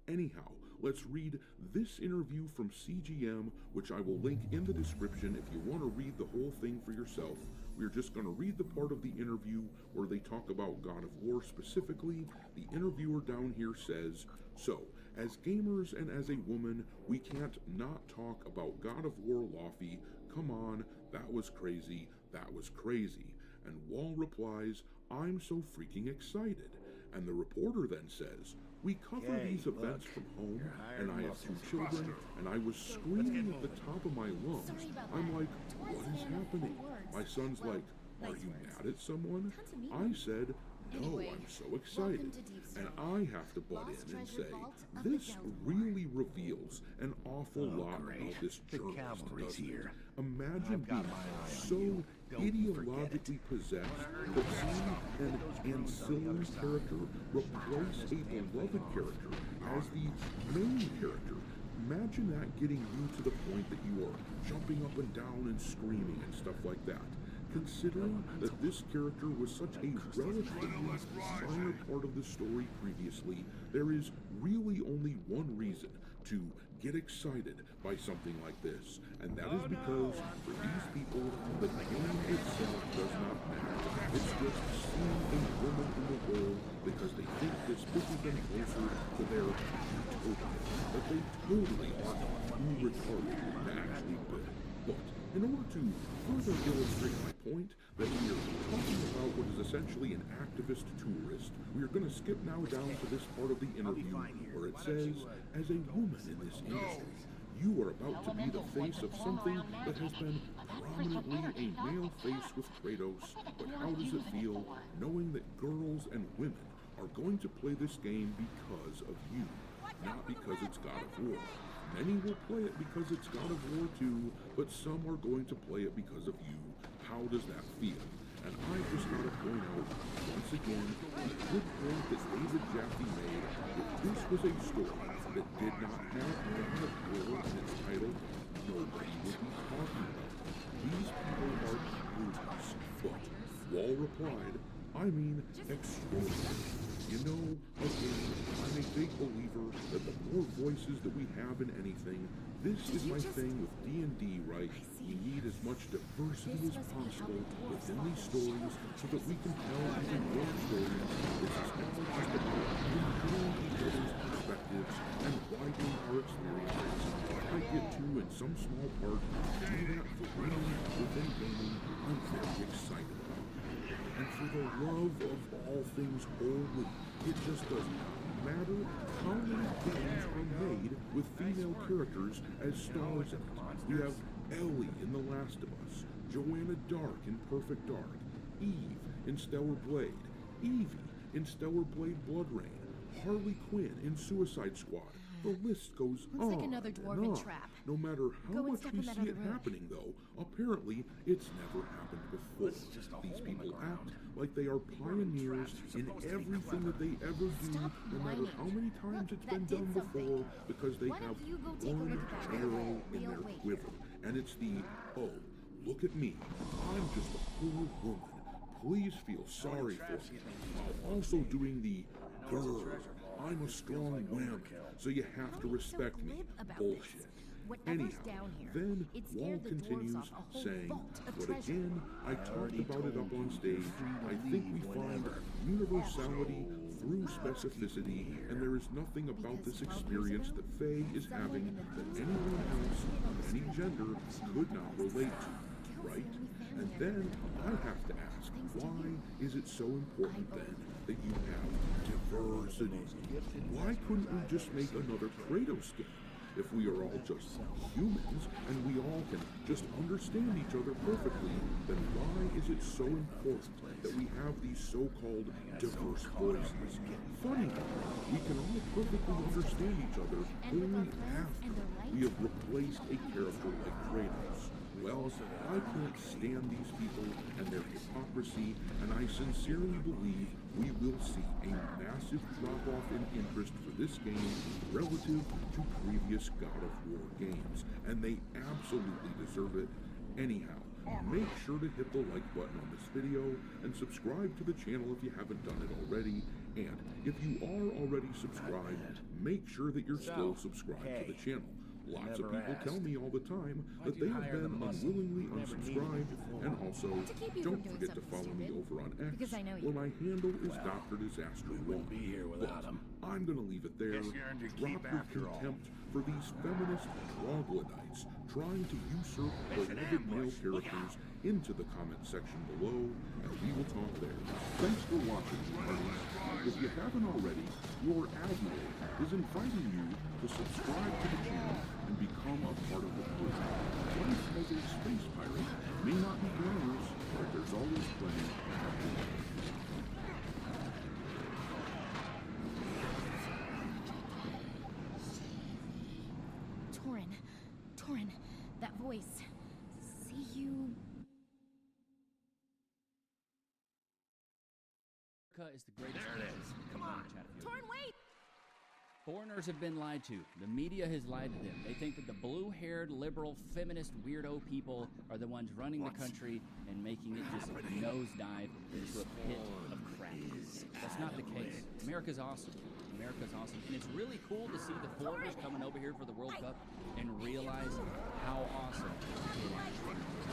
Anyhow, let's read this interview from CGM, which I will link in the description if you want to read the whole thing for yourself. We're just going to read the part of the interview where they talk about God of War specifically. The interviewer down here says, "So, as gamers and as a woman, we can't not talk about God of War Laufey. Come on, that was crazy, that was crazy." And Wall replies, "I'm so freaking excited." And the reporter then says, "We cover these events from home, and I have 2 children, and I was screaming at the top of my lungs. I'm like, what is happening?" My son's like, "Are you mad at someone?" I said, "No, I'm so excited." And I have to butt in and say, this really reveals an awful lot about this journalist, doesn't it? Imagine being so ideologically possessed that seeing an ancillary character replace a beloved character as the main character. Imagine that getting you to the point that you are jumping up and down and screaming and stuff like that. Considering that this character was such a relatively minor part of the story previously, there is really only one reason to get excited by something like this, and that is because for these people, the game itself does not matter. It's just seeing a woman in the world because they think this pushes them closer to their utopia, that they totally are too retarded to actually build. But in order to further illustrate my point that we are talking about what is essentially an activist tourist, we are going to skip now down to this part of the interview where it says, "As a woman in this industry, you are about to be the face of something that has been prominently a male face with Kratos, but how does it feel knowing that girls and women are going to play this game because of you, not because it's God of War? Many will play it because it's God of War 2, but some are going to play it because of you. How does that feel?" And I've just got to point out, once again, the good point that David Jaffe made. If this was a story that did not have God of War in its title, nobody would be talking about it. These people are brutes. But Wall replied, "I mean, extraordinary. You know, again, I'm a big believer that the more voices that we have in anything, this is my thing with D&D, right? We need as much diversity as possible within these stories so that we can tell even more stories. This is now just about enjoying each other's perspectives and widening our experiences. If I get to, in some small part, do that for women within gaming, I'm very excited about it. And for the love of all things holy, it just does not matter how many games are made with female characters as stars in it. We have Ellie in The Last of Us, Joanna Dark in Perfect Dark, Eve in Stellar Blade, Eevee in Stellar Blade BloodRayne, Harley Quinn in Suicide Squad. The list goes on like another dwarven and on. trap. No matter how Go and much step we in that see it other room. happening, though, apparently it's never happened before. These people act like they are pioneers in everything that they ever do, no matter how many times it's been done before, because they have one arrow in their quiver. And it's the, "Oh, look at me. I'm just a poor woman. Please feel sorry for me." While also doing the, "Girl, I'm a strong wimp, so you have to respect me. Bullshit. Anyhow, then Wall continues saying, but again, I talked about it up on stage. I think we find universality through specificity, and there is nothing about this experience that Faye is having that anyone else of any gender could not relate to, right? And then I have to ask, why is it so important then that you have diversity? Why couldn't we just make another Kratos game? If we are all just humans and we all can just understand each other perfectly, then why is it so important that we have these so-called diverse voices? Funny, we can all perfectly understand each other only after we have replaced a character like Kratos. Well, I can't stand these people and their hypocrisy, and I sincerely believe we will see a massive drop-off in interest for this game relative to previous God of War games, and they absolutely deserve it. Anyhow, make sure to hit the like button on this video and subscribe to the channel if you haven't done it already, and if you are already subscribed, make sure that you're still subscribed to the channel. Lots of people tell me all the time that they have been unwillingly unsubscribed, and also don't forget to follow me over on X, where my handle is Dr. Disaster 1. But I'm gonna leave it there. Drop your contempt for these feminist troglodytes trying to usurp beloved male characters into the comment section below, and we will talk there. Thanks for watching, buddies. If you haven't already, your admiral is inviting you to subscribe to the channel and become a part of the crew. Life as a space pirate may not be glamorous, but there's always plenty of happiness. Torin, that voice. See you. America is the greatest. There it is. Come on, Torin, wait! Foreigners have been lied to. The media has lied to them. They think that the blue-haired, liberal, feminist, weirdo people are the ones running the country and making it just nosedive into a pit of crap. That's not the case. America's awesome. America's awesome. And it's really cool to see the foreigners coming over here for the World Cup and realize how awesome it is.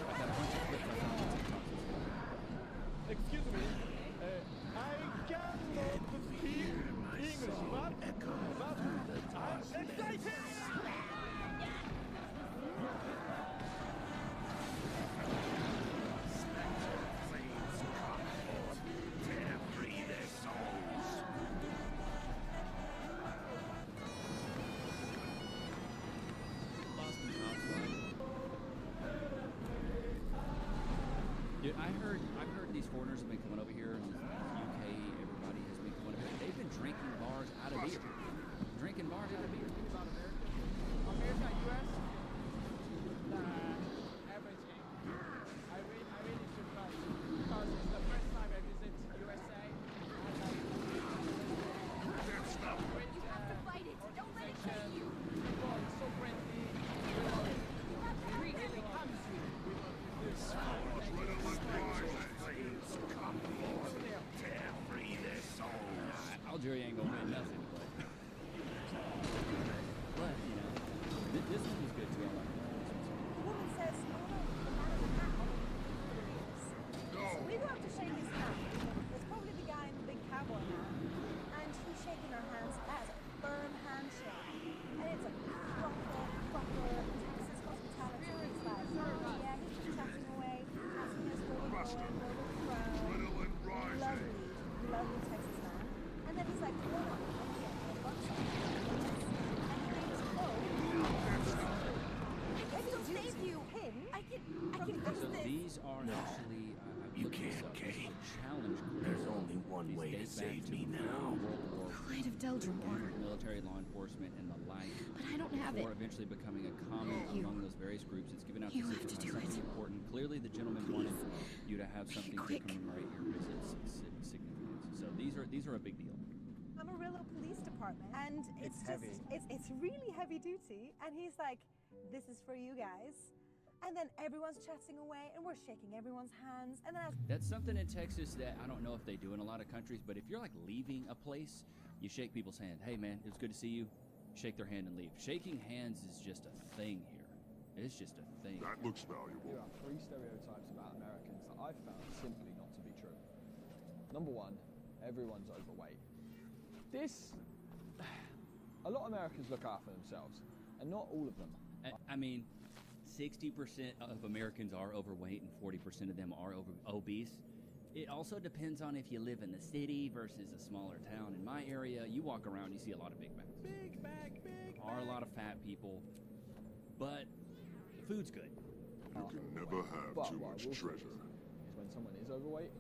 I've got a bunch of clips I found on TikTok. Excuse me. I cannot speak English, but I'm excited! Dude, I've heard these foreigners have been coming over here, and UK, everybody has been coming over here. They've been drinking bars out of beer. Drinking bars out of beer. Think about America. America, US, everything. I really should come because it's the first time I visit USA. You have to fight it. Don't let it kill you. People are so friendly. Really comes to you. Algeria ain't gonna win nothing, but you know, this one was good too. I like that. The woman says, "Oh no, the man in the hat on the So we go up to shake his hand. It's probably the guy in the big cowboy hat, and he's shaking our hands as a firm handshake, and it's a proper Texas hospitality. It's like, yeah, he's just chatting away, asking us where we're going, where we're from. Lovely Texas man. And then he's like, "Oh no, So these are actually, you can't, Kate. Challenge. There's only one way to save me now. Light of Deldrum order. Military, law enforcement, and the like. But I don't have it. Before eventually becoming a common among those various groups. It's given out to something important. Clearly, the gentleman wanted you to have something to commemorate your visit's significance. So these are a big deal. I'm a real little police department, and it's really heavy duty. And he's like, "This is for you guys." And then everyone's chatting away, and we're shaking everyone's hands. And then that's something in Texas that I don't know if they do in a lot of countries, but if you're like leaving a place You shake people's hand. Hey, man, it's good to see you. Shake their hand and leave. Shaking hands is just a thing here. It's just a thing. That looks valuable. There are 3 stereotypes about Americans that I've found simply not to be true. Number 1, everyone's overweight. A lot of Americans look after themselves, and not all of them. I mean, 60% of Americans are overweight and 40% of them are obese. It also depends on if you live in the city versus a smaller town. In my area, you walk around, you see a lot of Big Macs. Big Mac. Are a lot of fat people, but the food's good. You can never have too much treasure. Is when someone is overweight,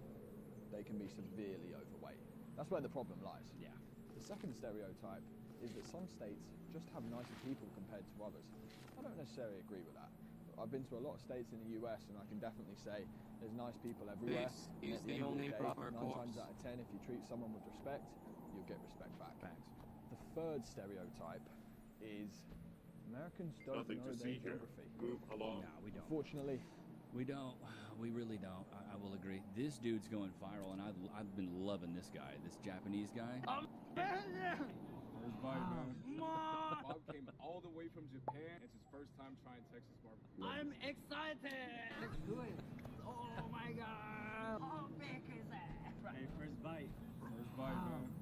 they can be severely overweight. That's where the problem lies. Yeah. The second stereotype is that some states just have nicer people compared to others. I don't necessarily agree with that. I've been to a lot of states in the US, and I can definitely say there's nice people everywhere. This is the only proper 9 times out of 10, if you treat someone with respect, you'll get respect back. Facts. The third stereotype is Americans don't Nothing know to their see here. geography. Move along. No, we don't. Unfortunately, We don't. We really don't. I will agree. This dude's going viral, and I've been loving this guy, this Japanese guy. First bite, man. Bob came all the way from Japan. It's his first time trying Texas barbecue. I'm excited. Let's do it. Oh my god. How big is that? Hey, first bite. First bite, man.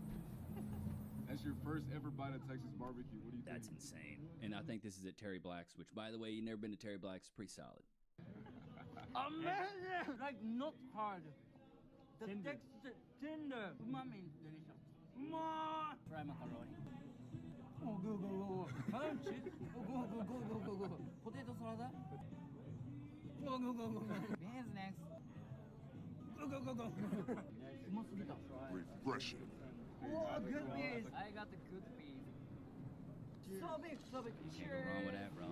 That's your first ever bite of Texas barbecue. What do you think? That's insane. And I think this is at Terry Black's, which, by the way, you've never been to Terry Black's. Pretty solid. Amazing. Like not hard. The texture tender. Umami delicious. Fry macaroni. Oh, go. Punch it. Go. Potato salad. Go. Beans next. Go. Refreshing. Oh, good beans. I got the good beans. So big. Can't go wrong with that, bro.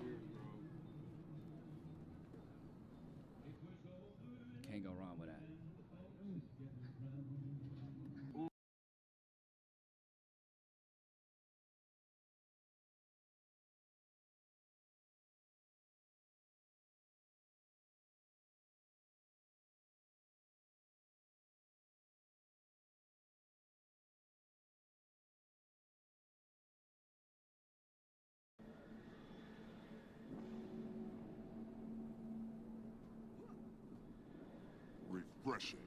Can't go wrong with that. Refreshing.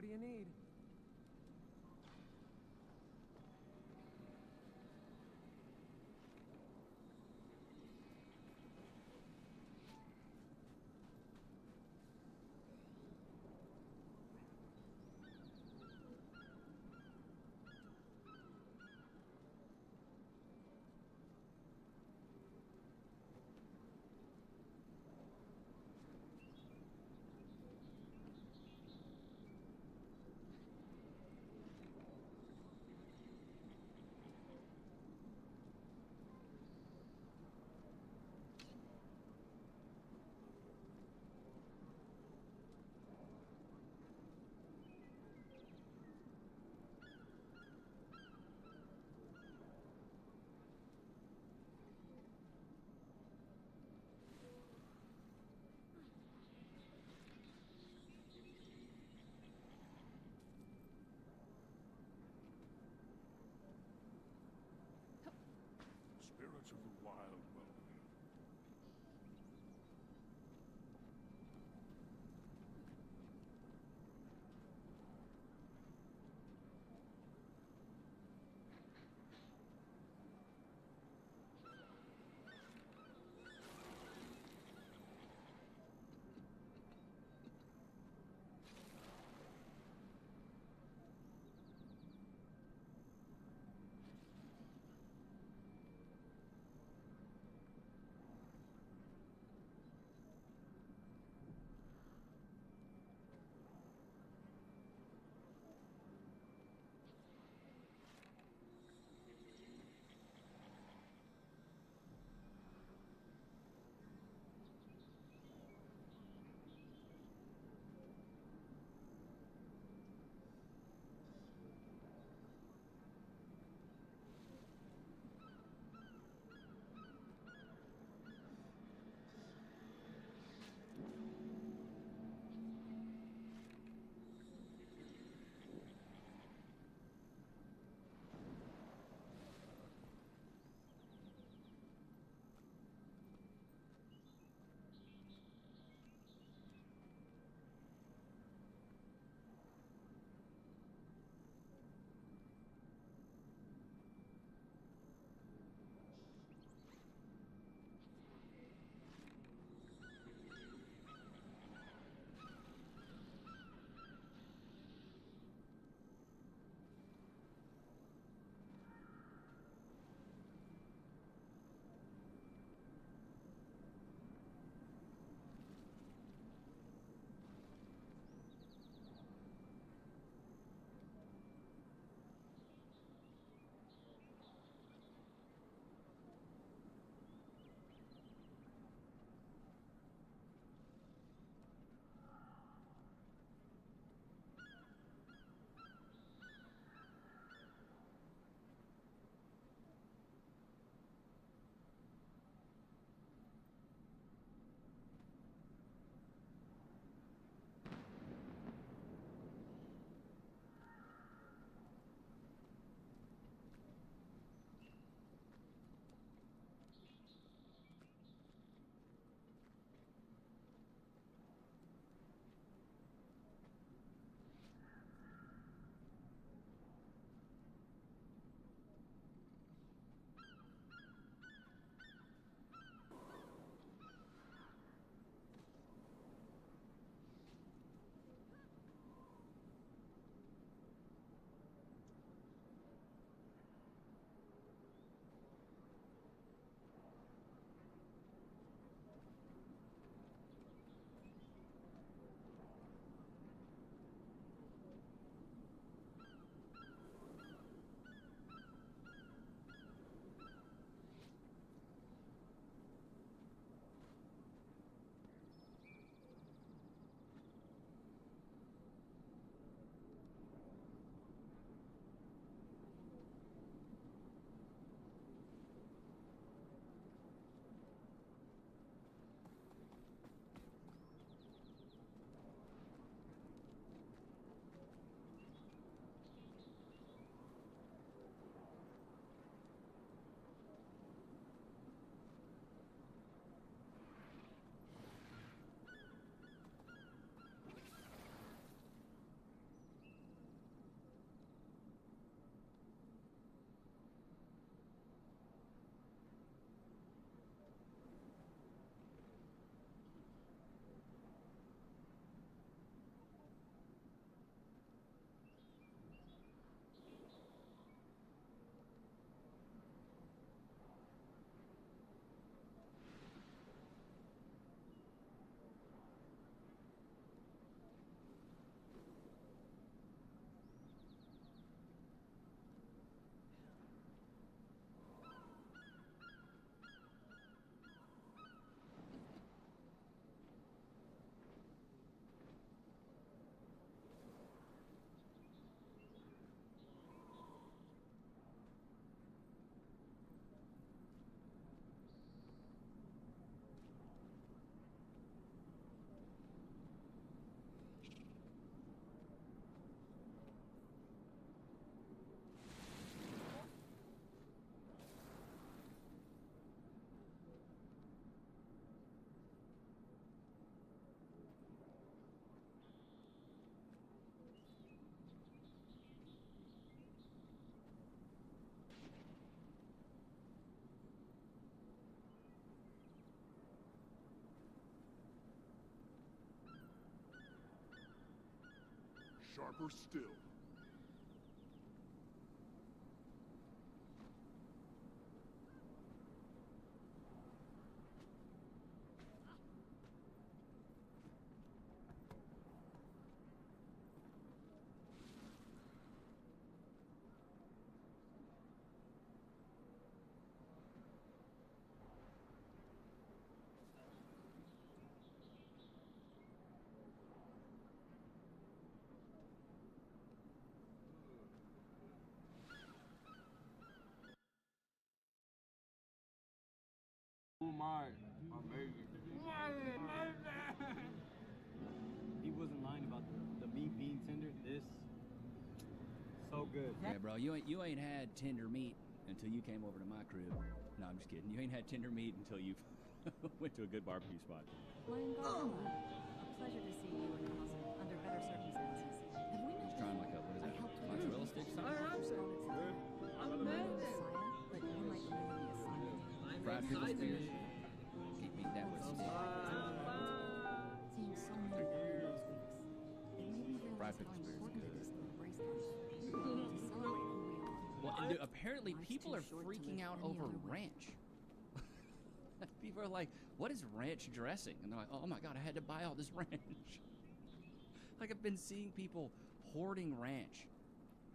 do you need? sharper still. Oh my, amazing. He wasn't lying about the meat being tender. This, so good. Yeah, bro, you ain't had tender meat until you came over to my crib. No, I'm just kidding. You ain't had tender meat until you went to a good barbecue spot. Ryan Garcia, a pleasure to see you in concert under better circumstances. Have we Just trying like a, what is that, mozzarella stick something? But you might remember the assignment. Fried pickle spears. Can't beat that with a stick. Seeing so many of those weeks. It made me realize Fried how pickle spears is important it good. is to embrace them. To celebrate who we are. Well, and dude, apparently people are freaking out over ranch. People are like, what is ranch dressing? And they're like, oh my God, I had to buy all this ranch. Like, I've been seeing people hoarding ranch,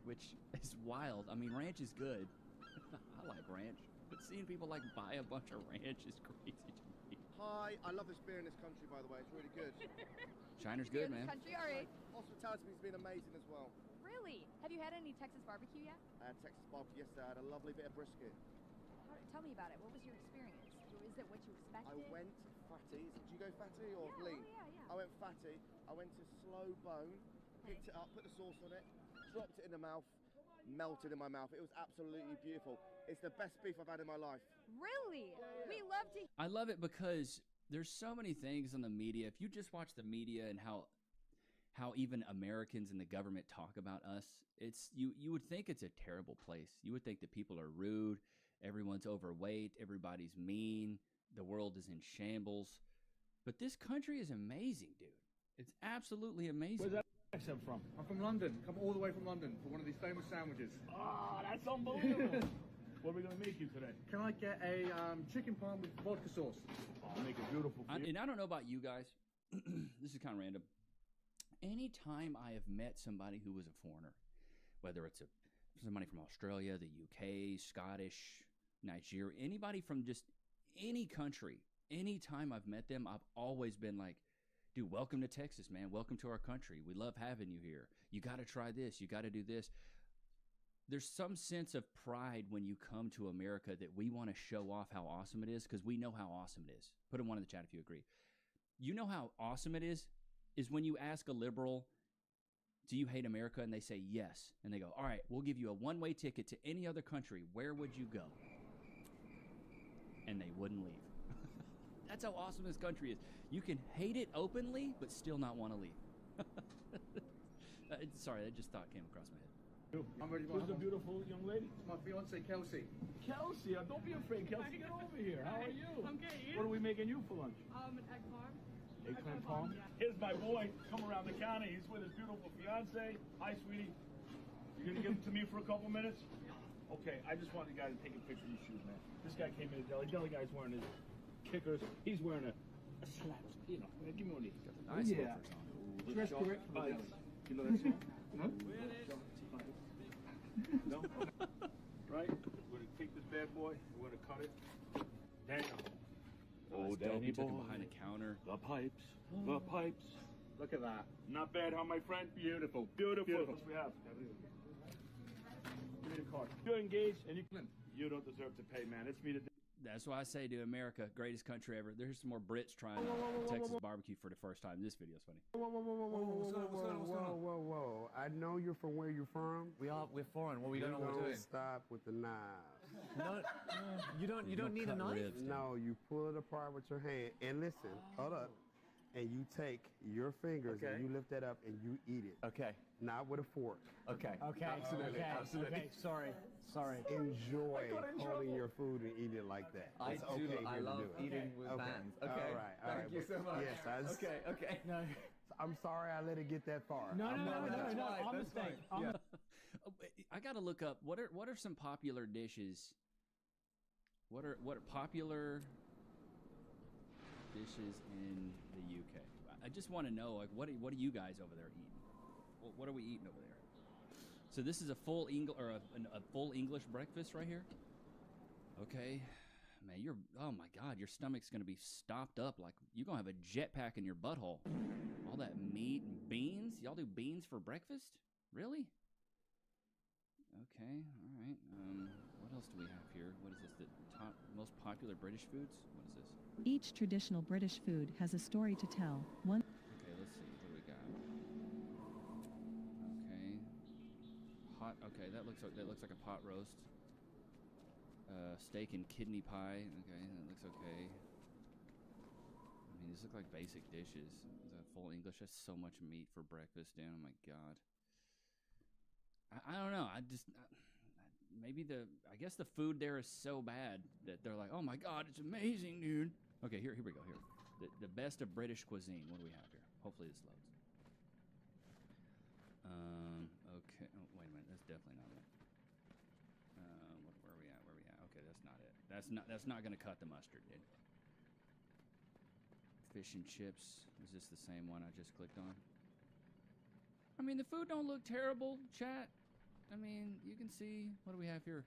which is wild. I mean, ranch is good. I like ranch. But seeing people like buy a bunch of ranch is crazy to me. Hi, I love this beer in this country, by the way. It's really good. Shiner's good, man. Country, all right. Hospitality's been amazing as well. Really? Have you had any Texas barbecue yet? I had Texas barbecue yesterday. I had a lovely bit of brisket. Tell me about it. What was your experience? Is it what you expected? I went fatty. Did you go fatty or Yeah, lean? oh, yeah. I went fatty. I went to slow bone, picked it up, put the sauce on it, dropped it in the mouth, melted in my mouth. It was absolutely beautiful. It's the best beef I've had in my life. Really? We love to. I love it because there's so many things on the media. If you just watch the media and how even Americans and the government talk about us, it's you would think it's a terrible place. You would think that people are rude, everyone's overweight, everybody's mean, the world is in shambles. But this country is amazing, dude. It's absolutely amazing. Where's that accent from? I'm from London. Come all the way from London for one of these famous sandwiches. Ah, that's unbelievable. What are we going to make you today? Can I get a chicken parm with vodka sauce? I'll make it beautiful for you. And I don't know about you guys. This is kind of random. Anytime I have met somebody who was a foreigner, whether it's somebody from Australia, the UK, Scottish, Nigeria, anybody from just any country, anytime I've met them, I've always been like, dude, welcome to Texas, man. Welcome to our country. We love having you here. You got to try this. You got to do this. There's some sense of pride when you come to America that we want to show off how awesome it is because we know how awesome it is. Put in one in the chat if you agree. You know how awesome it is when you ask a liberal, do you hate America? And they say yes. And they go, all right, we'll give you a one-way ticket to any other country. Where would you go? And they wouldn't leave. That's how awesome this country is. You can hate it openly, but still not want to leave. Sorry, that just thought came across my head. I'm ready. Who's the beautiful young lady? It's my fiance, Kelsey. Kelsey, don't be afraid. Kelsey, get over here. How are you? I'm good. What are we making you for lunch? An egg parm. Eggplant parm? Yeah. Here's my boy. Come around the counter. He's with his beautiful fiance. Hi, sweetie. You gonna give him to me for a couple minutes? Okay, I just want the guy to take a picture of these shoes, man. This guy came in the deli. Deli guy's wearing his kickers. He's wearing a slap. You know, give me one of these. Nice loafers on. Dress correct for the deli. You know that song? Huh? No? Right? We're gonna take this bad boy. We're gonna cut it. Daniel. Oh, Danny boy. Behind a counter. The pipes. The pipes. Look at that. Not bad, huh, my friend? Beautiful. Beautiful. What we have? Give me the card. You're engaged, and you don't deserve to pay, man. It's me to. That's why I say to America, greatest country ever. There's some more Brits trying Texas barbecue for the first time. This video's funny. Whoa. I know you're from where you're from. We're foreign. Well, we don't know what we're doing. Stop with the knives. No, you don't need a knife? No, you pull it apart with your hand. And listen, hold up. and you take your fingers Okay. and you lift that up and you eat it. Okay. Not with a fork. Okay. Okay. Absolutely. Okay. Absolutely. Okay. Sorry. Enjoy I got in holding trouble. your food and eat it like that. I It's do. okay I here to love do it. eating with hands. Okay. All right. Thank you so much. Yes. Okay. Okay. No. I'm sorry I let it get that far. No. I'm not- No. That's fine, I'm that's mistake. fine. Yeah. I gotta look up what are some popular dishes. What are popular dishes in the UK? I just want to know, like, what are you guys over there eating? What are we eating over there? So this is a full full English breakfast right here. Okay, man, oh my God, your stomach's gonna be stopped up like you're gonna have a jetpack in your butthole. All that meat and beans. Y'all do beans for breakfast? Really? Okay, all right. What else do we have here? What is this? The top most popular British foods? What is this? Each traditional British food has a story to tell. One. Okay, let's see. What do we got? Okay. Hot. Okay, that looks like a pot roast. Steak and kidney pie. Okay, that looks okay. I mean, these look like basic dishes. The full English. That's so much meat for breakfast, Dan. Oh my God. I don't know. I guess the food there is so bad that they're like, oh my God, it's amazing, dude. Okay, here we go. Here, the best of British cuisine. What do we have here? Hopefully this loads. Okay. Oh, wait a minute. That's definitely not it. Where are we at? Okay, that's not it. That's not gonna cut the mustard, dude. Fish and chips. Is this the same one I just clicked on? I mean, the food don't look terrible, chat. I mean, you can see, what do we have here?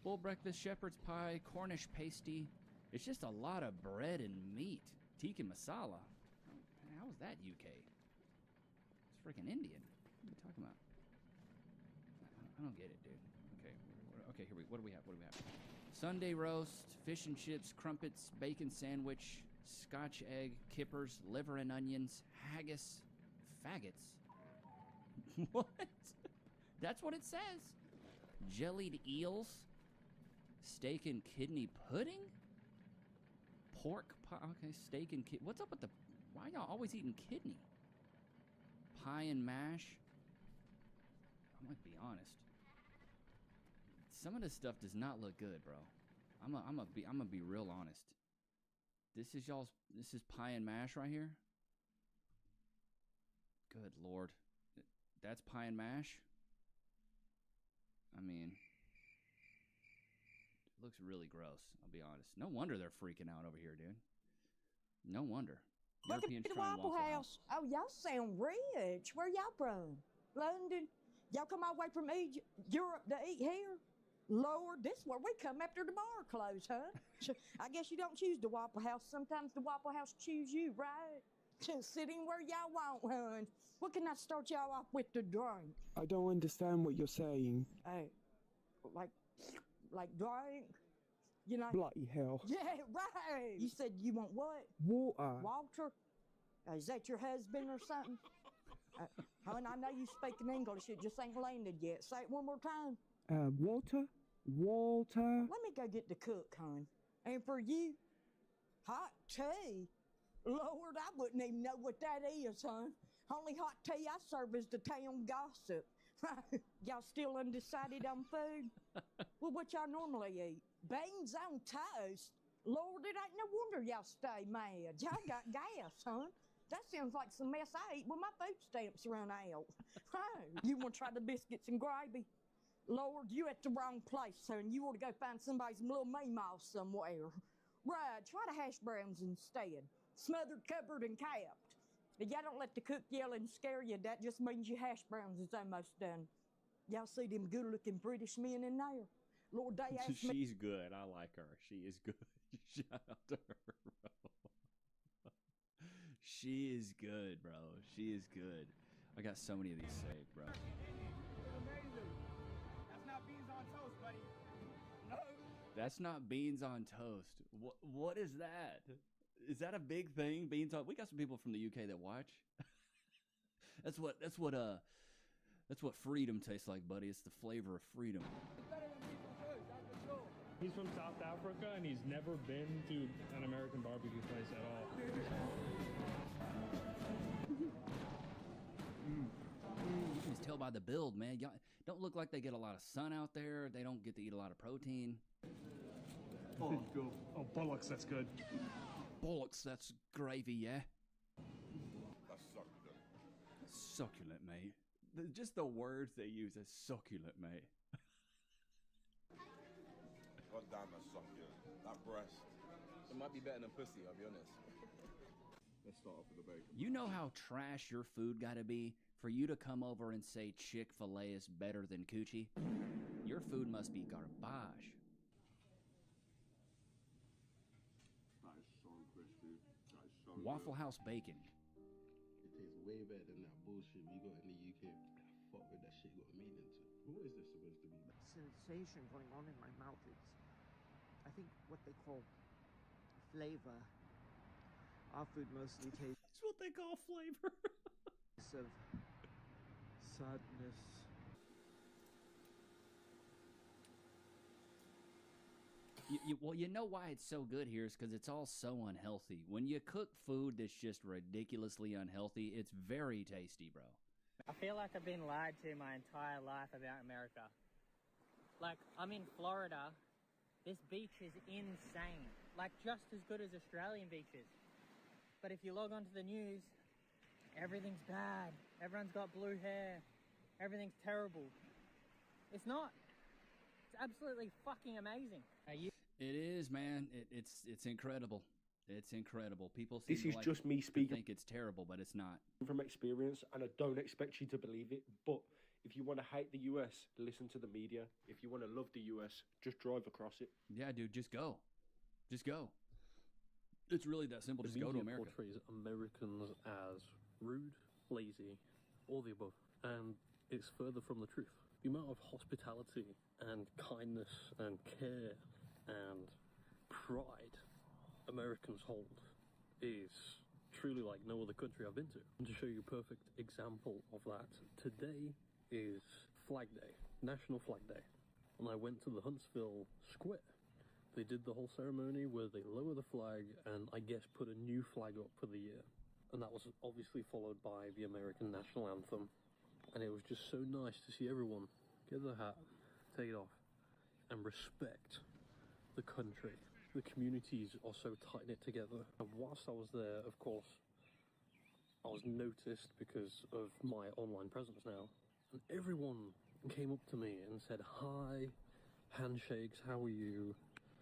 Full breakfast, shepherd's pie, Cornish pasty. It's just a lot of bread and meat. Tikka masala. How is that UK? It's freaking Indian. What are you talking about? I don't get it, dude. Okay, here what do we have? Sunday roast, fish and chips, crumpets, bacon sandwich, Scotch egg, kippers, liver and onions, haggis, faggots. What? That's what it says. Jellied eels, steak and kidney pudding, pork pie. Okay, steak and kidney. What's up with why y'all always eating kidney? Pie and mash. I'm gonna be honest. Some of this stuff does not look good, bro. I'm gonna be real honest. This is pie and mash right here. Good Lord. That's pie and mash? I mean, it looks really gross, I'll be honest. No wonder they're freaking out over here, dude. No wonder. Welcome to the Waffle House. Oh, y'all sound rich. Where y'all from? London? Y'all come all the way from Europe to eat here? Lord, this is where we come after the bar close, huh? So, I guess you don't choose the Waffle House. Sometimes the Waffle House choose you, right? Just sitting where y'all want, hun. What can I start y'all off with to drink? I don't understand what you're saying. Hey, like drink? You know? Bloody hell. Yeah, right. You said you want what? Water. Walter? Is that your husband or something? Hon, I know you speaking English. It just ain't landed yet. Say it one more time. Walter? Walter? Let me go get the cook, hon. And for you, hot tea? Lord, I wouldn't even know what that is, hon. Only hot tea I serve is the town gossip. Y'all still undecided on food? Well, what y'all normally eat? Beans on toast? Lord, it ain't no wonder y'all stay mad. Y'all got gas, huh? That sounds like some mess I eat when my food stamps run out. You want to try the biscuits and gravy? Lord, you at the wrong place, son. You ought to go find somebody's little meemaw somewhere. Right, try the hash browns instead. Smothered, covered, and capped. If y'all don't let the cook yell and scare you, that just means your hash browns is almost done. Y'all see them good-looking British men in there? Lord, they asked me... She's good. I like her. She is good. Shout out to her, bro. She is good, bro. She is good. I got so many of these saved, bro. That's not beans on toast, buddy. No. That's not beans on toast. What is that? Is that a big thing? Beans on... We got some people from the UK that watch. That's what freedom tastes like, buddy. It's the flavor of freedom. He's from South Africa and he's never been to an American barbecue place at all. You can just tell by the build, man. Y'all don't look like they get a lot of sun out there. They don't get to eat a lot of protein. Oh, go. Oh, bullocks, that's good. Bullocks, that's gravy, yeah? That's succulent. Succulent, mate. Just the words they use as succulent, mate. God damn, that's succulent. That breast. It might be better than pussy, I'll be honest. Let's start off with the bacon. You know how trash your food gotta be for you to come over and say Chick-fil-A is better than Coochie? Your food must be garbage. That is so crispy. That is so Waffle good. House bacon. It tastes way better than that bullshit we got in the UK. Fuck with that shit got meat into it. What is this supposed to be? Sensation going on in my mouth. It's, I think, what they call flavor. Our food mostly tastes It's what they call flavor. of sadness. Well, you know why it's so good here is because it's all so unhealthy. When you cook food that's just ridiculously unhealthy, it's very tasty, bro. I feel like I've been lied to my entire life about America. Like, I'm in Florida. This beach is insane. Like, just as good as Australian beaches. But if you log onto the news, everything's bad. Everyone's got blue hair. Everything's terrible. It's not. It's absolutely fucking amazing. It is, man. It's incredible. It's incredible. People This seem is to just me to speaking think it's terrible, but it's not. from experience, and I don't expect you to believe it. But if you want to hate the US, listen to the media. If you want to love the US, just drive across it. Yeah, dude, just go. Just go. It's really that simple. Just go to America. Portrays Americans as rude, lazy, all the above, and it's further from the truth. The amount of hospitality and kindness and care and pride Americans hold is truly like no other country I've been to. And to show you a perfect example of that, today is Flag Day, National Flag Day, and I went to the Huntsville Square. They did the whole ceremony where they lower the flag and I guess put a new flag up for the year. And that was obviously followed by the American national anthem. And it was just so nice to see everyone get their hat, take it off, and respect the country. The communities are so tight-knit together. And whilst I was there, of course, I was noticed because of my online presence now. And everyone came up to me and said, hi, handshakes, how are you?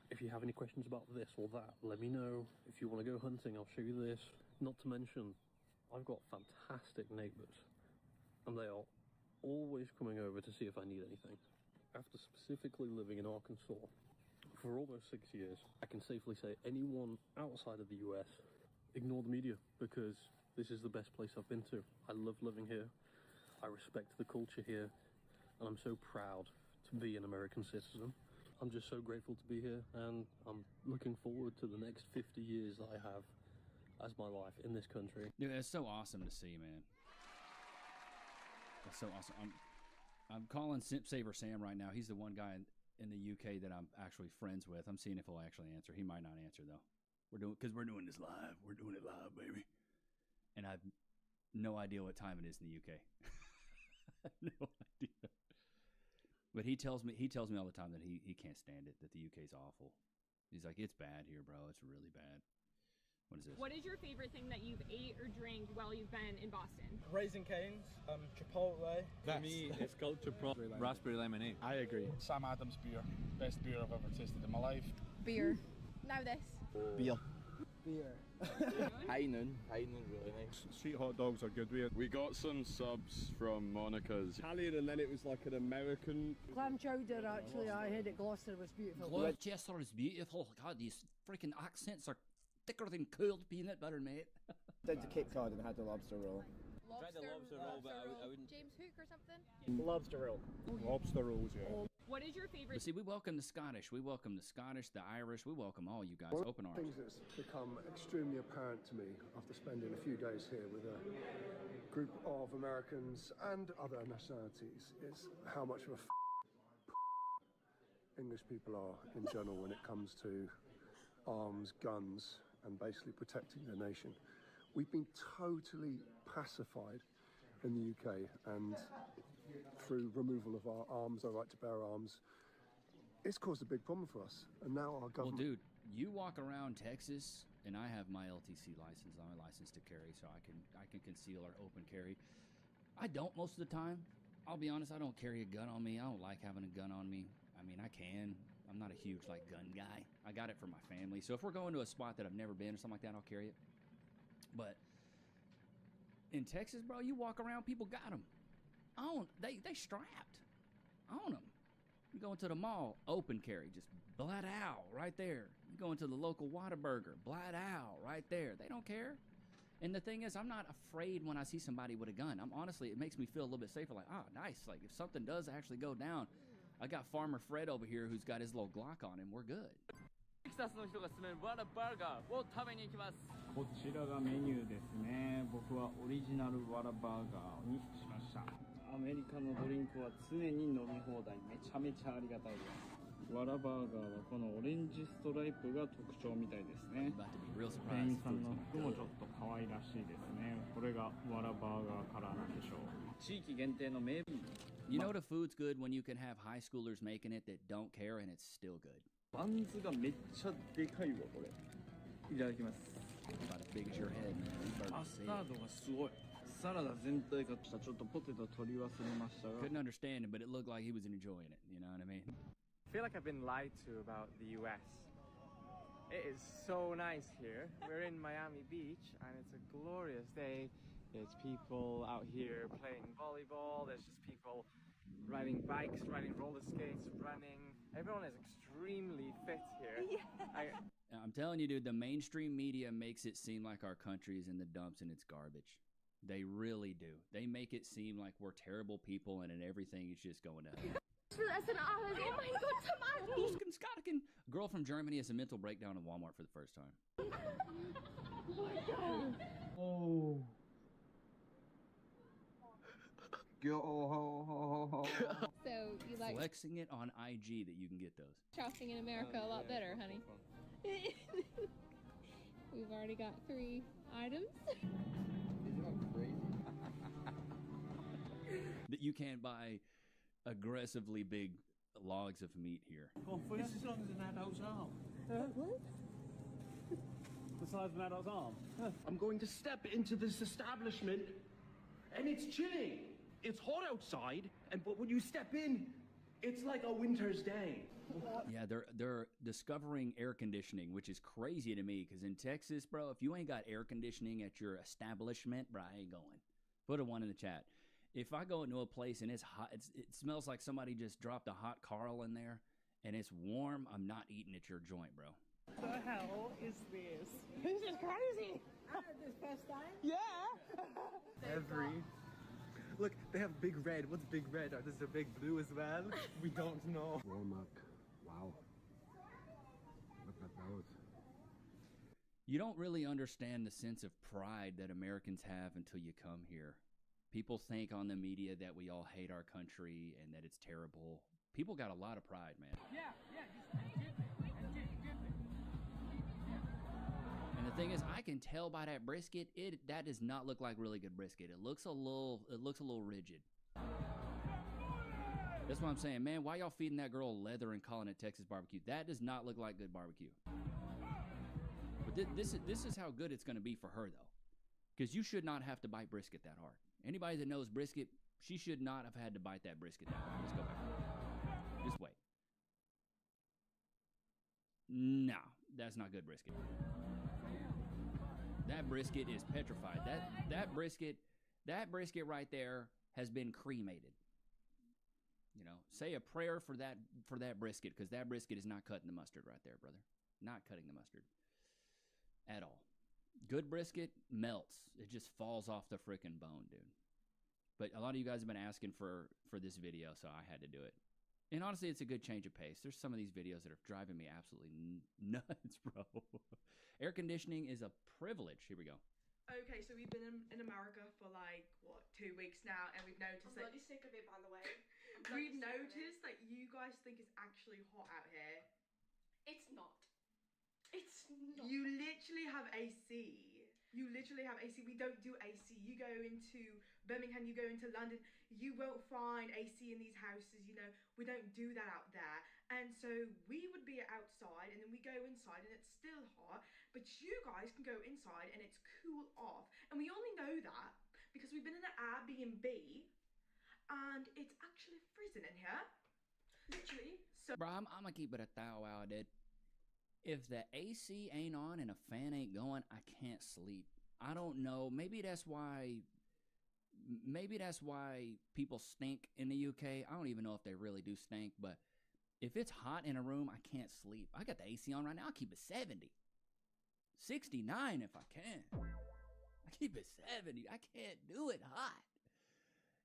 If you have any questions about this or that, let me know. If you want to go hunting, I'll show you this. Not to mention, I've got fantastic neighbours, and they are always coming over to see if I need anything. After specifically living in Arkansas for almost 6 years, I can safely say anyone outside of the US, ignore the media, because this is the best place I've been to. I love living here. I respect the culture here, and I'm so proud to be an American citizen. I'm just so grateful to be here, and I'm looking forward to the next 50 years that I have as my life in this country. Dude, it's so awesome to see, man. That's so awesome. I'm calling Simp Saver Sam right now. He's the one guy in the UK that I'm actually friends with. I'm seeing if he'll actually answer. He might not answer though. We're doing this live. We're doing it live, baby. And I've no idea what time it is in the UK. No idea. But he tells me all the time that he can't stand it, that the UK's awful. He's like, it's bad here, bro. It's really bad. What is this? What is your favorite thing that you've ate or drank while you've been in Boston? Raising Cane's, Chipotle. For me, it's culture raspberry lemonade. I agree. Sam Adams beer. Best beer I've ever tasted in my life. Beer. Now this. Beer. Beer. Heinen's really nice. Street hot dogs are good. We got some subs from Monica's. Italian, and then it was like an American. Clam chowder, actually, I had at Gloucester, was beautiful. Gloucester is beautiful. God, these freaking accents are thicker than cold peanut butter, mate. Went to Cape Cod and had the lobster roll. Tried the lobster roll, but I wouldn't. James Hook or something? Lobster roll. Lobster rolls, yeah. What is your favorite? But see, we welcome the Scottish. We welcome the Scottish, the Irish. We welcome all you guys. Open arms. Things that's become extremely apparent to me after spending a few days here with a group of Americans and other nationalities is how much of a English people are in general when it comes to arms, guns, and basically protecting their nation. We've been totally pacified in the UK, and through removal of our arms, our right to bear arms, it's caused a big problem for us. And now our government... Well, dude, you walk around Texas, and I have my LTC license. I'm a license to carry, so I can conceal or open carry. I don't most of the time. I'll be honest, I don't carry a gun on me. I don't like having a gun on me. I mean, I can. I'm not a huge, like, gun guy. I got it for my family. So if we're going to a spot that I've never been or something like that, I'll carry it. But in Texas, bro, you walk around, people got them. They strapped on them. You go into the mall, open carry, just blood out right there. You go into the local Whataburger, blood out right there. They don't care. And the thing is, I'm not afraid when I see somebody with a gun. Honestly, it makes me feel a little bit safer. Like, oh, nice. Like, if something does actually go down, I got Farmer Fred over here who's got his little Glock on him. We're good. テキサスの人が勧めるワラバーガーを食べに行きます。こちらがメニューですね。僕はオリジナルワラバーガーにしました。アメリカのドリンクは常に飲み放題。めちゃめちゃありがたいです。ワラバーガーはこのオレンジストライプが特徴みたいですね。店員さんの服もちょっと可愛らしいですね。これがワラバーガーカラーなんでしょう。地域限定の名物。You know the food's good when you can have high schoolers making it that don't care and it's still good. バンズがめっちゃでかいわこれ。いただきます。About as big as your head, man. マスタードがすごい。サラダ全体がちょっとポテト取り忘れましたが。Couldn't understand it, but it looked like he was enjoying it. You know what I mean? I feel like I've been lied to about the US. It is so nice here. We're in Miami Beach and it's a glorious day. There's people out here playing volleyball. There's just people riding bikes, riding roller skates, running. Everyone is extremely fit here. Yeah. I'm telling you, dude, the mainstream media makes it seem like our country is in the dumps and it's garbage. They really do. They make it seem like we're terrible people and everything is just going to hell. Oh my God, Tomatoes! Girl from Germany has a mental breakdown in Walmart for the first time. Oh. So you like Flexing it on IG that you can get those. shopping in America a lot better, honey. We've already got 3 items. That you can't buy aggressively big logs of meat here. This is as long as an adult's arm. What? The size of an adult's arm. I'm going to step into this establishment, and it's chilling. It's hot outside, but when you step in, it's like a winter's day. Yeah, they're discovering air conditioning, which is crazy to me. Because in Texas, bro, if you ain't got air conditioning at your establishment, bro, I ain't going. Put a 1 in the chat. If I go into a place and it's hot, it smells like somebody just dropped a hot Carl in there, and it's warm, I'm not eating at your joint, bro. What the hell is this? This is crazy. This first time? Yeah. Look, they have Big Red. What's Big Red? Are there Big Blue as well? We don't know. Warnock. Wow. Look at those. You don't really understand the sense of pride that Americans have until you come here. People think on the media that we all hate our country and that it's terrible. People got a lot of pride, man. Yeah, just give it. And the thing is, I can tell by that brisket, that does not look like really good brisket. It looks a little rigid. That's what I'm saying, man. Why y'all feeding that girl leather and calling it Texas barbecue? That does not look like good barbecue. But this is how good it's going to be for her, though, because you should not have to bite brisket that hard. Anybody that knows brisket, she should not have had to bite that brisket that hard. Let's go back. Just wait. No, that's not good brisket. That brisket is petrified. That brisket right there has been cremated. You know, say a prayer for that brisket, because that brisket is not cutting the mustard right there, brother. Not cutting the mustard at all. Good brisket melts. It just falls off the freaking bone, dude. But a lot of you guys have been asking for this video, so I had to do it. And honestly, it's a good change of pace. There's some of these videos that are driving me absolutely nuts, bro. Air conditioning is a privilege. Here we go. Okay, so we've been in America for like, what, 2 weeks now, and we've noticed I'm bloody sick of it, by the way. We've noticed that you guys think it's actually hot out here. It's not. It's not. You literally have AC. You literally have AC. We don't do AC. You go into Birmingham, you go into London, you won't find AC in these houses, you know. We don't do that out there. And so we would be outside and then we go inside and it's still hot, but you guys can go inside and it's cool off. And we only know that because we've been in an Airbnb and it's actually freezing in here. Literally. So Bro, I'm gonna keep it a thou out, dude. If the AC ain't on and a fan ain't going, I can't sleep. I don't know. Maybe that's why people stink in the UK. I don't even know if they really do stink, but if it's hot in a room, I can't sleep. I got the AC on right now. I'll keep it 70. 69 if I can. I keep it 70. I can't do it hot.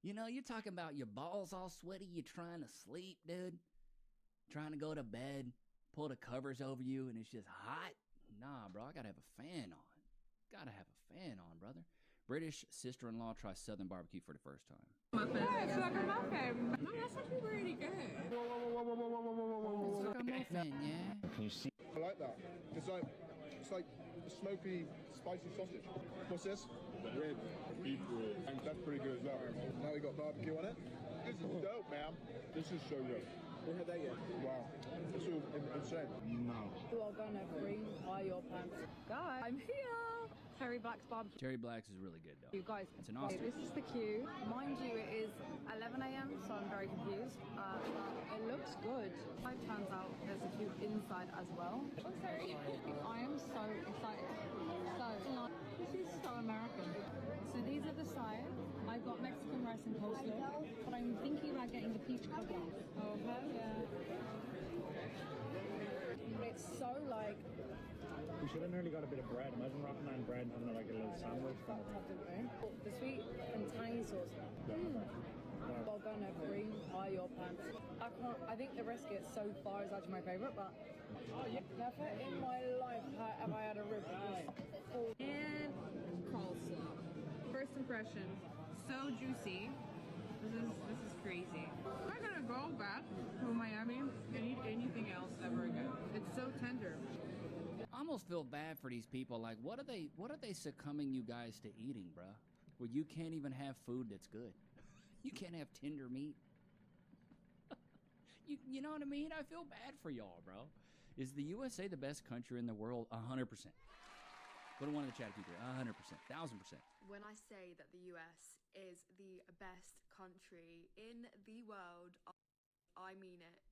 You know, you're talking about your balls all sweaty. You're trying to sleep, dude. Trying to go to bed. Pull the covers over you and it's just hot. Nah, bro, I gotta have a fan on. Gotta have a fan on, brother. British sister-in-law tries Southern barbecue for the first time. Muffin. Yeah, it's like a muffin. No, that's actually really good. Whoa, whoa, whoa, whoa, whoa, whoa, whoa, whoa, whoa. It's like a muffin, yeah. Can you see? I like that. It's like smoky, spicy sausage. What's this? Rib. Beef rib. And that's pretty good as well. Now we got barbecue on it. This is dope, man. This is so good. We had that yet? Wow. It's all insane. No. You are gonna bring all your pants. Guys, I'm here. Terry Black's barbecue. Terry Black's is really good, though. You guys, It's an Austin. this is the queue. Mind you, it is 11 a.m., so I'm very confused. It looks good. It turns out there's a queue inside as well. I am so excited. So, this is so American. So these are the sides. I got Mexican rice and coleslaw, but I'm thinking about getting the peach cobbler. Okay. Yeah. It's so like. We should have nearly got a bit of bread. Imagine wrapping that in bread and having it like a little sandwich. Kind of thing. The sweet and tangy sauce. Well, gonna bring all your pants. I think the rest gets so far is actually my favourite, but never in my life have I had a rib. And coleslaw. First impression, so juicy. This is crazy. I'm not gonna go back to Miami and eat anything else ever again. It's so tender. I almost feel bad for these people. Like, what are they succumbing you guys to eating, bruh? Where you can't even have food that's good. You can't have tender meat. you know what I mean? I feel bad for y'all, bro. Is the USA the best country in the world? 100%. Put one in the chat if you agree. 100%. 1,000%. When I say that the US is the best country in the world, I mean it.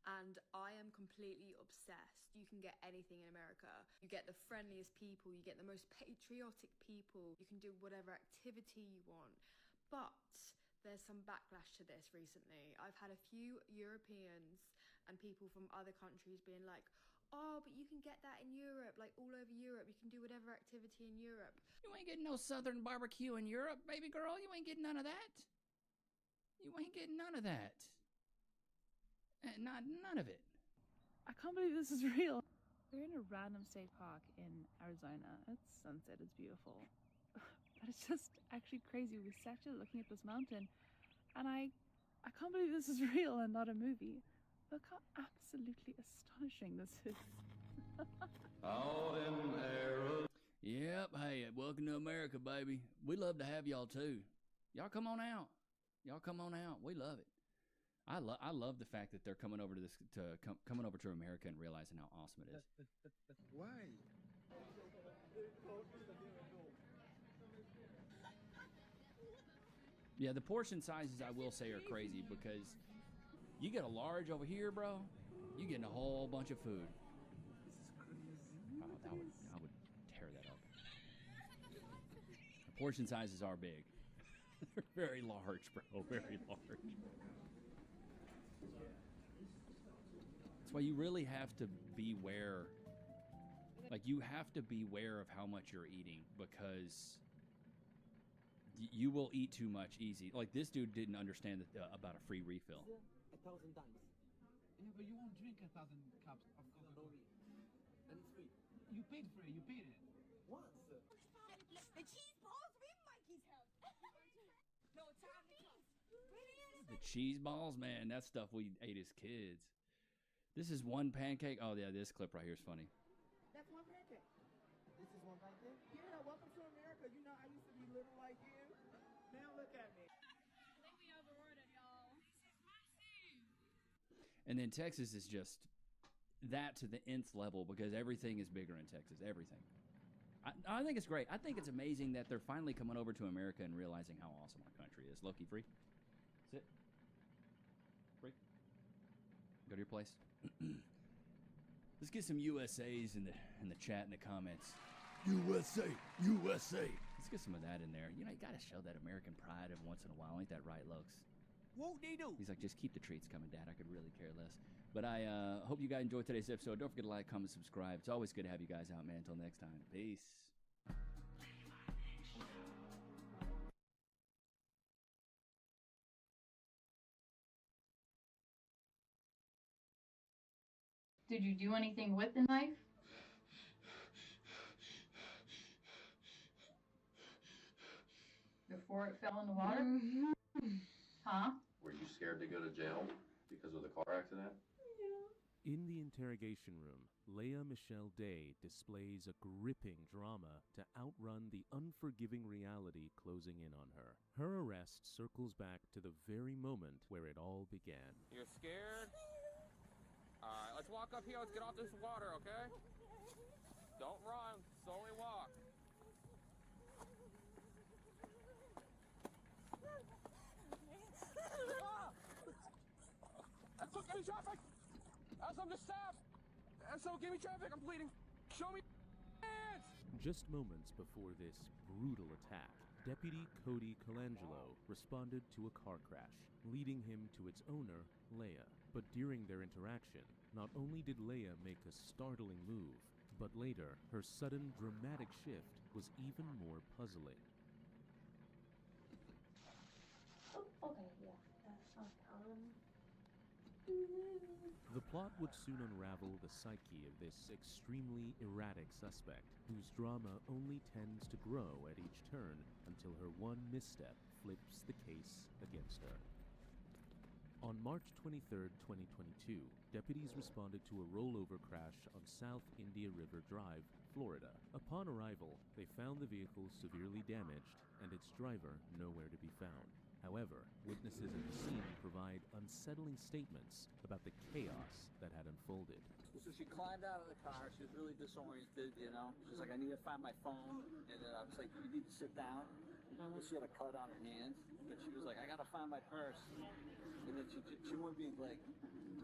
And I am completely obsessed. You can get anything in America. You get the friendliest people. You get the most patriotic people. You can do whatever activity you want. But there's some backlash to this recently. I've had a few Europeans and people from other countries being like, oh, but you can get that in Europe, like all over Europe. You can do whatever activity in Europe. You ain't getting no Southern barbecue in Europe, baby girl. You ain't getting none of that. You ain't getting none of that. None of it. I can't believe this is real. We're in a random state park in Arizona. It's sunset, it's beautiful. But it's just actually crazy. We sat here looking at this mountain, and I can't believe this is real and not a movie. Look how absolutely astonishing this is. Out in Arizona. Yep, hey, welcome to America, baby. We love to have y'all too. Y'all come on out. Y'all come on out. We love it. I love the fact that they're coming over to coming over to America and realizing how awesome it is. Why? Yeah, the portion sizes I will say are crazy because you get a large over here, bro. You getting a whole bunch of food. Oh, I would tear that up. The portion sizes are big. They're very large, bro. Very large. That's why you really have to beware. Like, you have to beware of how much you're eating because you will eat too much easy. Like, this dude didn't understand about a free refill. 1,000 times. Yeah, but you won't drink 1,000 cups of Coca-Cola. And it's free. You paid for it. You paid it. Once. The cheese balls are in Mikey's house. No time to talk. The cheese balls, man, that stuff we ate as kids. This is one pancake. Oh, yeah, this clip right here is funny. That's one pancake. This is one pancake? Yeah, welcome to America. Because you know I used to be little like you. Now look at me. I think we overordered, y'all. And then Texas is just that to the nth level because everything is bigger in Texas. Everything. I think it's great. I think it's amazing that they're finally coming over to America and realizing how awesome our country is. Loki, free? Sit. Free? Go to your place. Let's get some USAs in the chat in the comments. USA, USA. Let's get some of that in there. You know, you got to show that American pride every once in a while. Ain't that right, Lokes? Whoop-de-doo. He's like, just keep the treats coming, Dad. I could really care less. But I hope you guys enjoyed today's episode. Don't forget to like, comment, subscribe. It's always good to have you guys out, man. Until next time. Peace. Did you do anything with the knife? Before it fell in the water? Huh? Were you scared to go to jail because of the car accident? In the interrogation room, Lea Michele Day displays a gripping drama to outrun the unforgiving reality closing in on her. Her arrest circles back to the very moment where it all began. You're scared? Alright, let's walk up here. Let's get off this water, okay? Don't run. Slowly walk. SO, give me traffic! SO, just stop! SO, give me traffic, I'm bleeding! Show me hands! Just moments before this brutal attack, Deputy Cody Colangelo responded to a car crash, leading him to its owner, Lea. But during their interaction, not only did Lea make a startling move, but later, her sudden dramatic shift was even more puzzling. Okay, yeah. The plot would soon unravel the psyche of this extremely erratic suspect, whose drama only tends to grow at each turn until her one misstep flips the case against her. On March 23, 2022, deputies responded to a rollover crash on South India River Drive, Florida. Upon arrival, they found the vehicle severely damaged and its driver nowhere to be found. However, witnesses at the scene provide unsettling statements about the chaos that had unfolded. So she climbed out of the car. She was really disoriented, you know. She's like, I need to find my phone. And then I was like, you need to sit down. She had a cut on her hand. But she was like, I got to find my purse. And then she wouldn't be like,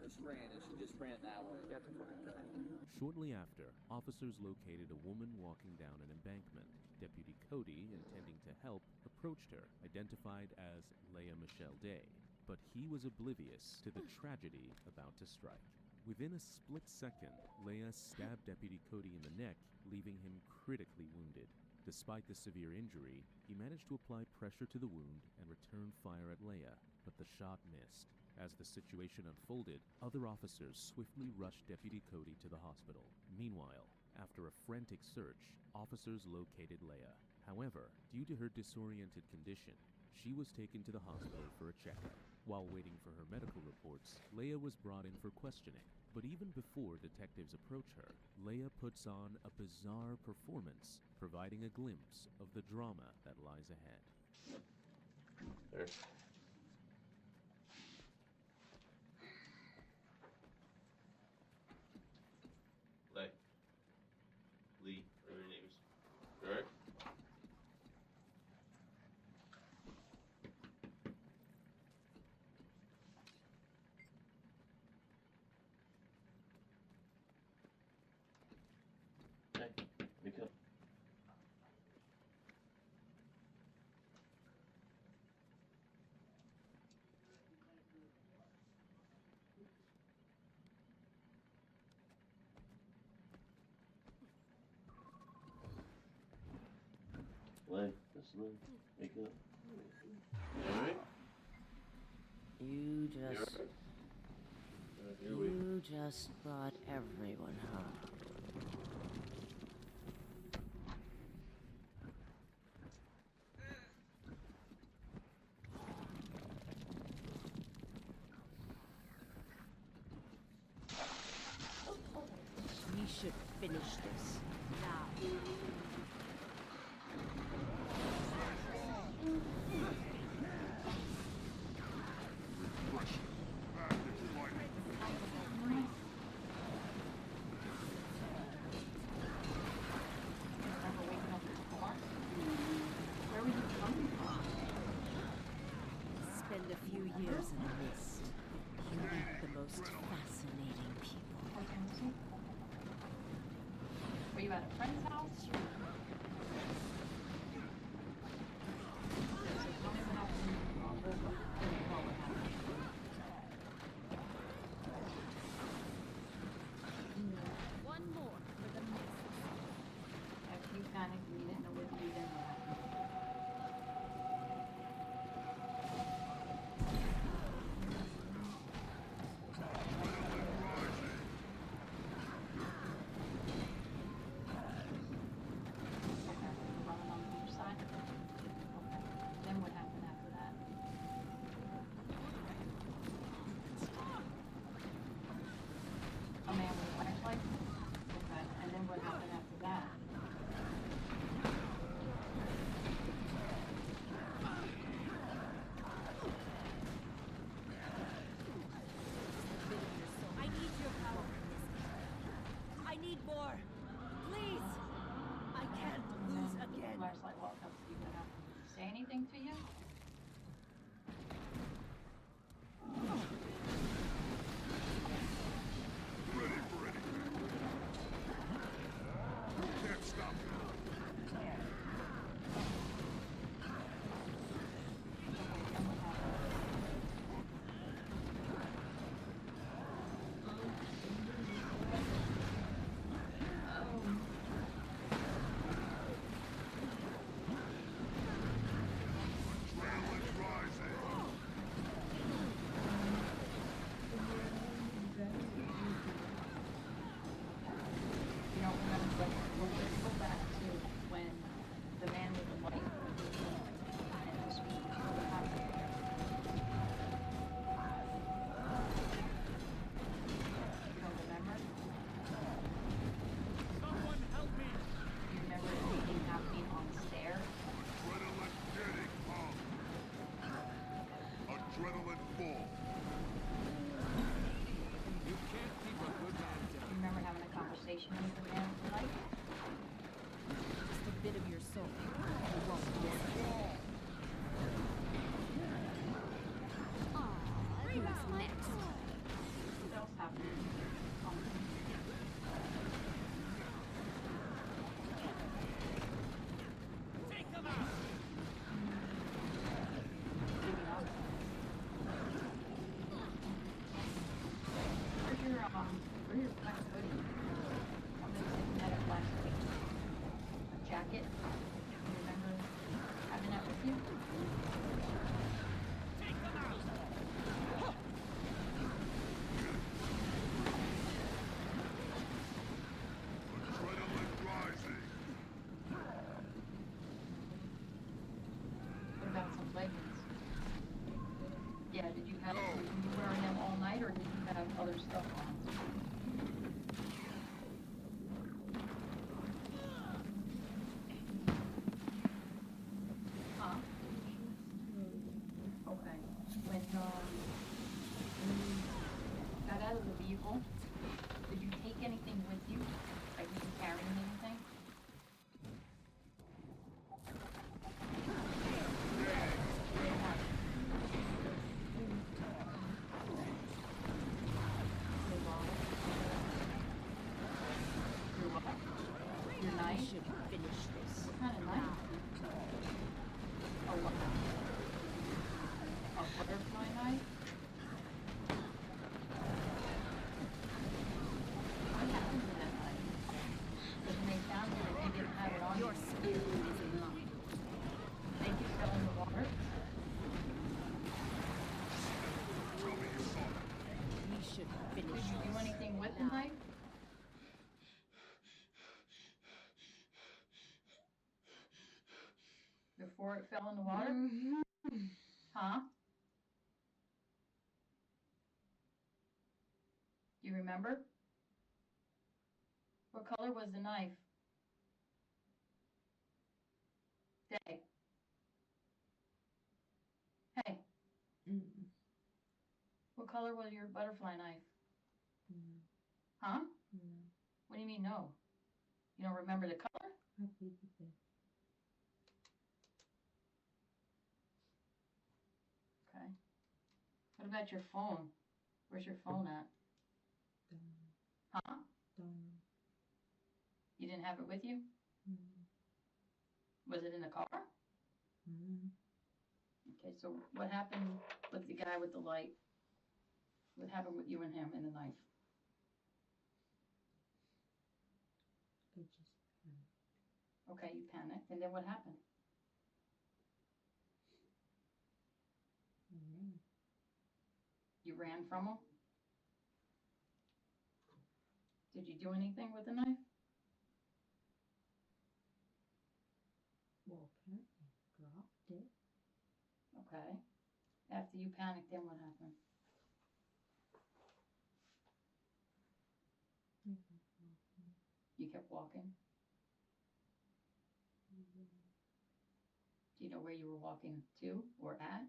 just ran. And she just ran that way. Shortly after, officers located a woman walking down an embankment. Deputy Cody, intending to help, approached her, identified as Lea Michele Day. But he was oblivious to the tragedy about to strike. Within a split second, Lea stabbed Deputy Cody in the neck, leaving him critically wounded. Despite the severe injury, he managed to apply pressure to the wound and return fire at Lea, but the shot missed. As the situation unfolded, other officers swiftly rushed Deputy Cody to the hospital. Meanwhile, after a frantic search, officers located Lea. However, due to her disoriented condition, she was taken to the hospital for a checkup. While waiting for her medical reports, Lea was brought in for questioning. But even before detectives approach her, Lea puts on a bizarre performance, providing a glimpse of the drama that lies ahead. There. Lee, whatever your name is. Alright? Hey, wake up. Lay, just lay. Wake up. You alright? You You just... alright? Here we You just brought everyone home. We should finish this now. years in the mist, you meet the most fascinating people. Were you at a friend's house? One more for the mist. If you panicked and you didn't know what to do, then what happened? Running on the beach side? Okay. Then what happened after that? A man with a flashlight? Okay. And then what happened after that? I need your power in this game. I need more. Please. I can't lose again. Flashlight walked up to you. What happened? Did he say anything to you? Ready for anything. Can't stop me. Adrenaline's rising. You don't remember, but we'll just go back to when the man with the light and the speed what happened there. You don't remember? Someone help me! You remember anything happening on the stair? Adrenaline getting pumped. Adrenaline full. You can't keep a good man You down. remember having a conversation with the man with the light? Just a bit of your soul. You won't miss it. Who's next? What else happened? Take them out! Maybe not. Where's your black hoodie? Somebody said you had a black hoodie. A jacket? You remember having that with you? Take them out! Adrenaline rising. What about some leggings? Yeah, did you have, were you wearing them all night or did you have other stuff on? Huh? Okay. When you got out of the vehicle, did you take anything with you? Like, were you carrying anything? Your I knife? should finish this. What kind of knife? A what? A butterfly knife? What happened to that knife? Because when they found it, they didn't have it on Your you. skill is in line. They just fell in the water. Tell me you saw that. We should Did finish you do this. anything with the knife? Before it fell in the water? Huh? Do you remember? What color was the knife? Day. Hey. What color was your butterfly knife? Huh? What do you mean no? You don't remember the color? Okay. What about your phone? Where's your phone at? Huh? You didn't have it with you? Was it in the car? Okay, so what happened with the guy with the light? What happened with you and him and the knife? Okay, you panicked, and then what happened? You ran from him? Did you do anything with the knife? Well, apparently dropped it. Okay. After you panicked, then what happened? You kept walking? Do you know where you were walking to or at?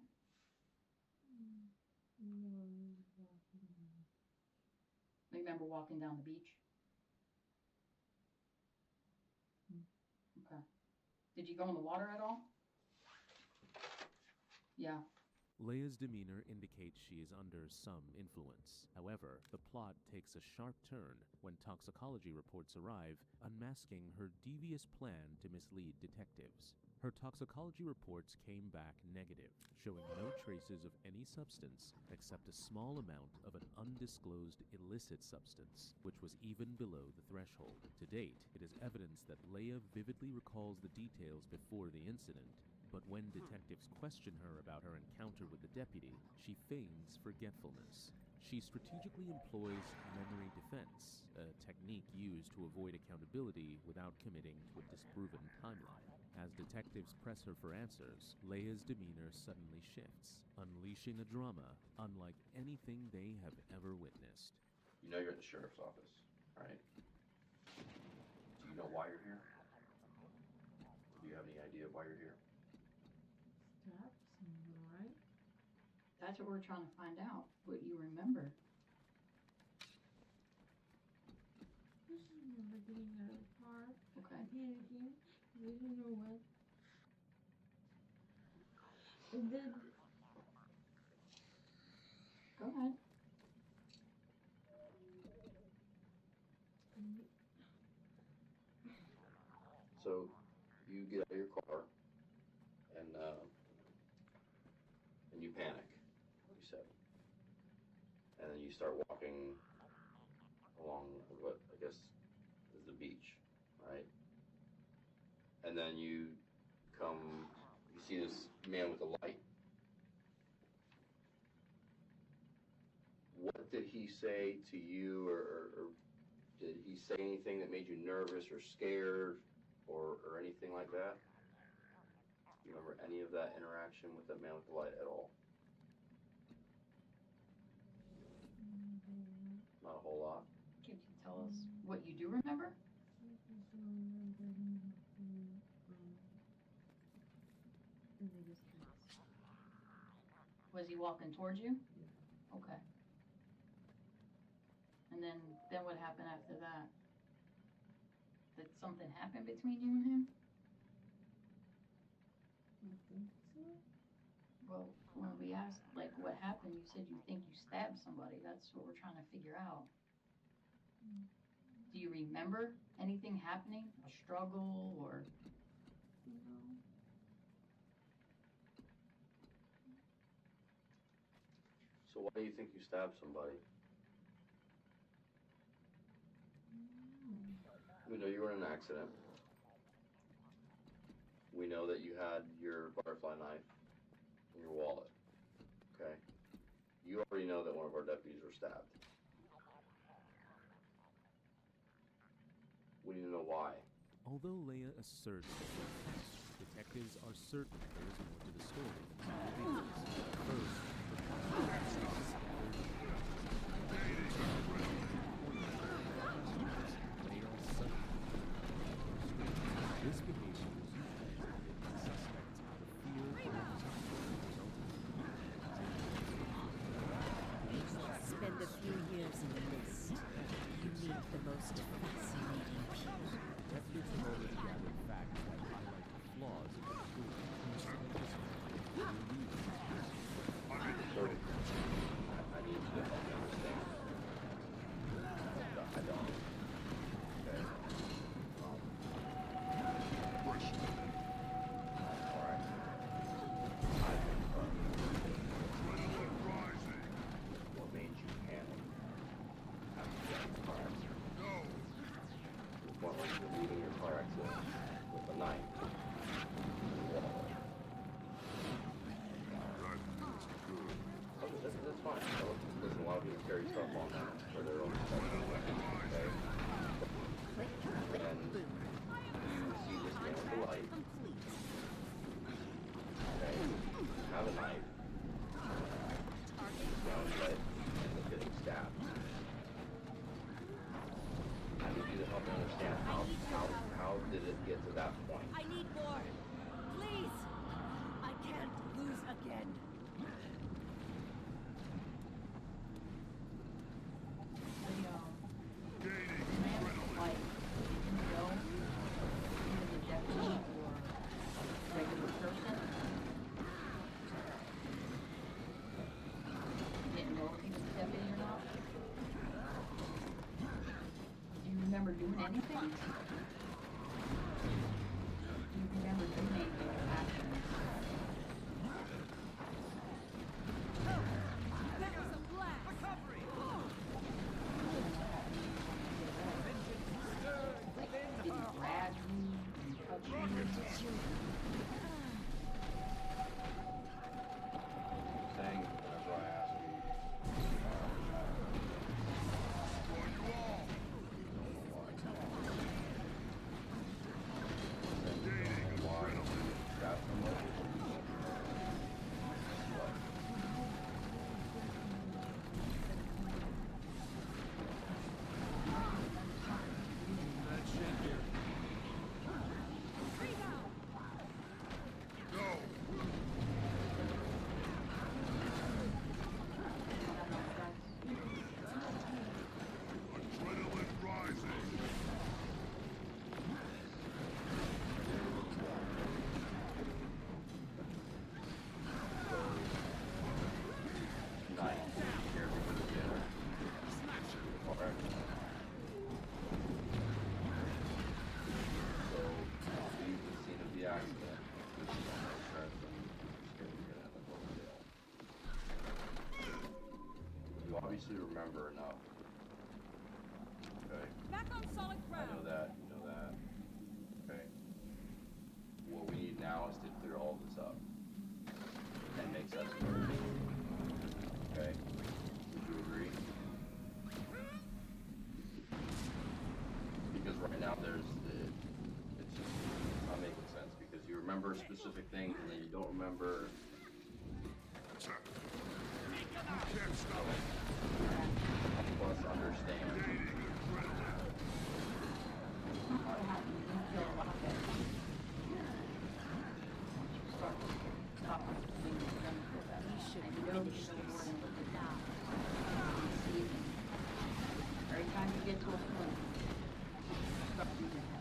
Remember walking down the beach? Okay. Did you go in the water at all? Yeah. Leia's demeanor indicates she is under some influence. However, the plot takes a sharp turn when toxicology reports arrive, unmasking her devious plan to mislead detectives. Her toxicology reports came back negative, showing no traces of any substance except a small amount of an undisclosed illicit substance, which was even below the threshold. To date, it is evidence that Leia vividly recalls the details before the incident, but when detectives question her about her encounter with the deputy, she feigns forgetfulness. She strategically employs memory defense, a technique used to avoid accountability without committing to a disproven timeline. As detectives press her for answers, Leia's demeanor suddenly shifts, unleashing a drama unlike anything they have ever witnessed. You know you're at the sheriff's office, right? Do you know why you're here? Do you have any idea why you're here? Right? That's what we're trying to find out. What you remember. I just remember getting out of the car, Okay. panicking, I didn't know what. And then. Go ahead. So you get out of your car and you panic, you said. And then you start walking along what I guess is the beach, right? And then you see this man with a light. What did he say to you, or did he say anything that made you nervous or scared or anything like that? Do you remember any of that interaction with that man with the light at all? Not a whole lot. Can you tell us what you do remember? Was he walking towards you? Okay. And then what happened after that? Did something happen between you and him? I think so. Well, when we asked, like, what happened, you said you think you stabbed somebody. That's what we're trying to figure out. Do you remember anything happening? A struggle or? No. So why do you think you stabbed somebody? We know you were in an accident. We know that you had your butterfly knife in your wallet. Okay? You already know that one of our deputies were stabbed. We need to know why. Although Leia asserts detectives are certain there is more to the story than reveals. First, this behavior was usually suspects out of fear or Spend a few years in the mist. You meet the most fascinating people. Detectives have already gathered facts that highlight the flaws of the crew. anything? You can never donate to your passion. That was a blast. Recovery. Like, did he grab you and touch you? Saying whenever I ask you, obviously remember enough. Okay. Back on solid I ground. know that. You know that. Okay. What we need now is to clear all of this up and make sense of it. Okay. Would you agree? Because right now it's just not making sense because you remember specific things and then you don't remember. Help us understand. Every time you get to a point, stop doing that.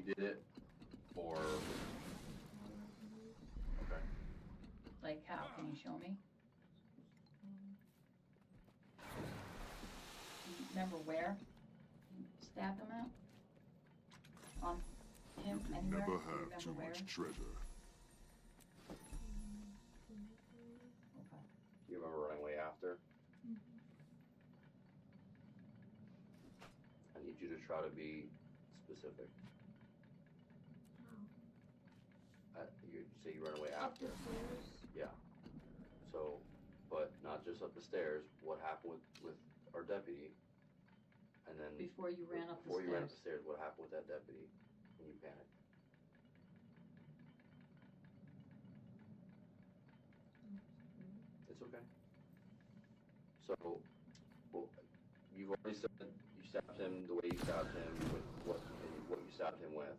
did it, or okay. Like how? Can you show me? Remember where you stabbed him at? On him? Anywhere? Never Do you have remember too where? much treasure. Okay. Do you remember running away after? I need you to try to be specific. You say you run away Up after. the stairs. Yeah. So, but not just up the stairs. What happened with our deputy? And then Before you ran up the before you ran up the stairs. stairs, what happened with that deputy when you panicked? It's okay. So, well, you've already said you stabbed him the way you stabbed him with what you stabbed him with.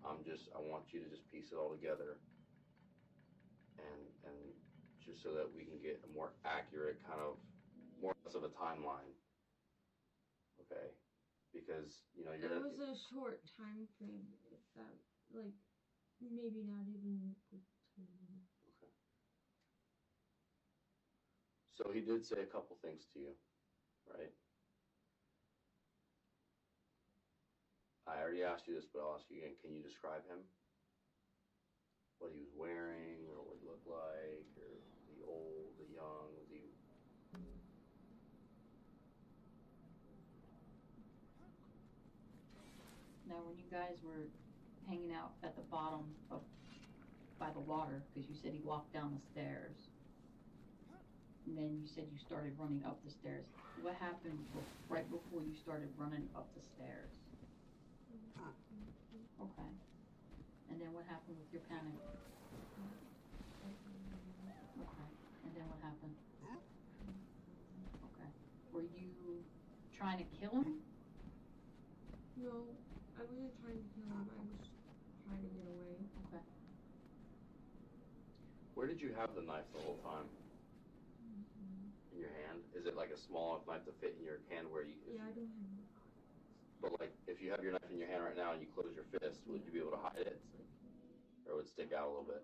I want you to just piece it all together, and just so that we can get a more accurate kind of more or less of a timeline. Okay, because you know It was a short time frame. If that, like, maybe not even. Okay. So he did say a couple things to you, right? I already asked you this, but I'll ask you again. Can you describe him? What he was wearing, or what he looked like, or was he old, or young? Was he? Now, when you guys were hanging out at the bottom of by the water, because you said he walked down the stairs, and then you said you started running up the stairs. What happened right before you started running up the stairs? Okay. And then what happened with your panic? Okay. And then what happened? Okay. Were you trying to kill him? No, I wasn't trying to kill him. I was trying to get away. Okay. Where did you have the knife the whole time? In your hand? Is it like a small enough knife to fit in your hand where you? Yeah, I don't have any. But like, if you have your knife in your hand right now and you close your fist, would you be able to hide it? Or would it stick out a little bit?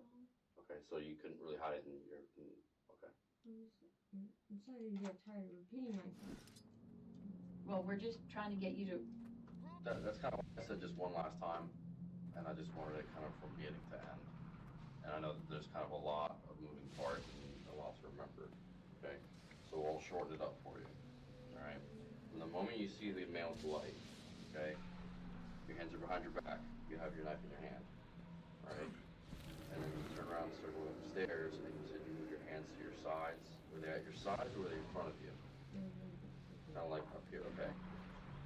Okay, so you couldn't really hide it in your. Okay. I'm starting to get tired of repeating myself. Well, we're just trying to get you to. That's kind of what I said just one last time, and I just wanted it kind of from beginning to end. And I know that there's kind of a lot of moving parts and a lot to remember. Okay, so we'll shorten it up for you. All right. From the moment you see the male light, okay, your hands are behind your back. You have your knife in your hand. All right. And then you turn around and start going up the stairs, and you said you move your hands to your sides. Were they at your sides or were they in front of you? Kind of like up here. Okay.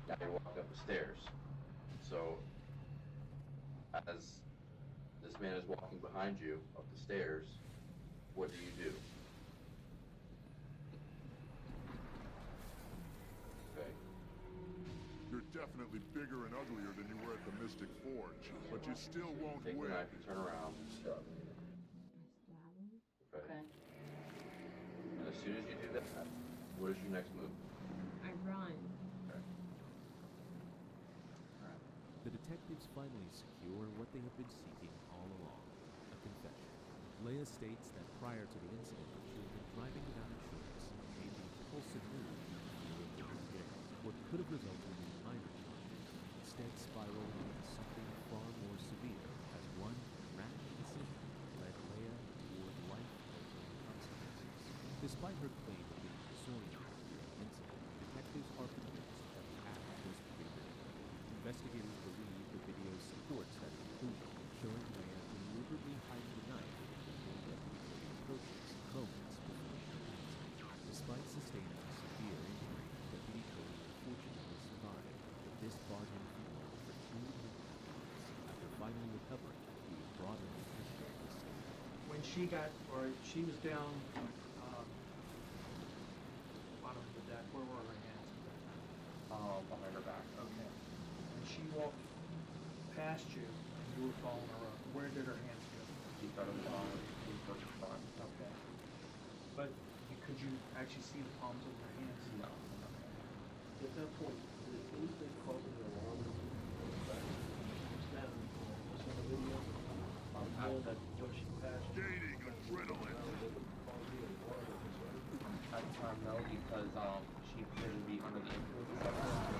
Now you're walking up the stairs. So, as this man is walking behind you up the stairs, what do you do? Okay. You're definitely bigger and uglier than you were at the Mystic Forge, but you still won't Take win. the knife and turn around. Okay. And as soon as you do that, what is your next move? I run. The detectives finally secure what they have been seeking all along, a confession. Leia states that prior to the incident, she had been driving without insurance and made the impulsive move to repair what could have resulted in minor charges, instead spiraled into something far more severe as one rash decision led Leia toward life-altering consequences. Despite her claim of being disoriented during the incident, detectives are convinced that the act was premeditated. Investigators believe the video supports that conclusion, showing Leia deliberately hiding the knife before Deputy Cody approaches moments before she shoots him. Despite sustaining a severe injury, Deputy Cody unfortunately survived, but this barred him from work for 2 months. After finally recovering, he was brought in to share the scene. When she was down bottom of the deck, where were her hands at that time? Behind her back. Okay. When she walked past you and you were following her up, where did her hands go? Deep out of the bottom, deep out of the bottom. Okay. But could you actually see the palms of her hands? No. Okay. At that point, did anything cause an alarm? you consider to be under the influence of substances.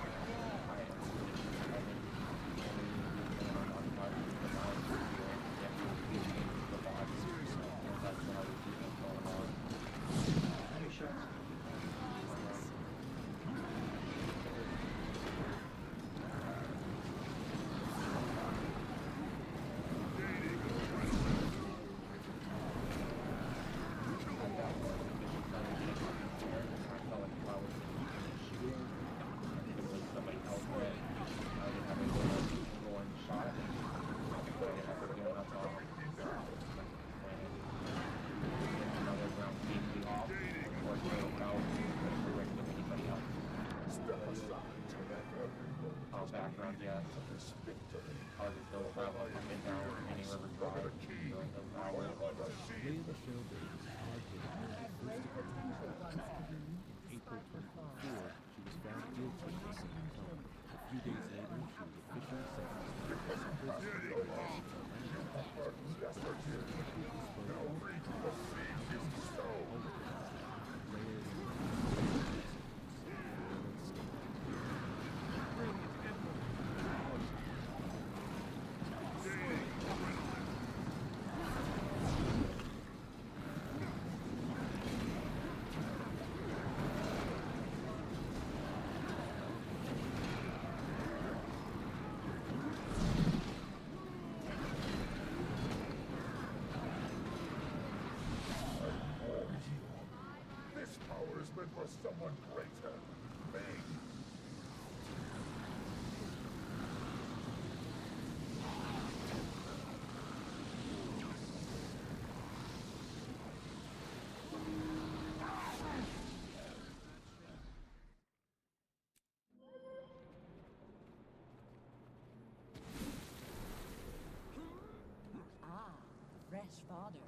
I am background, yes. Hard to still travel up and down any river drive during those hours. Leah Michelle Day was charged with murder in April 2024, she was found guilty of the same crime. A few days later, she was officially sentenced to prison. For someone greater, me. Ah, fresh fodder.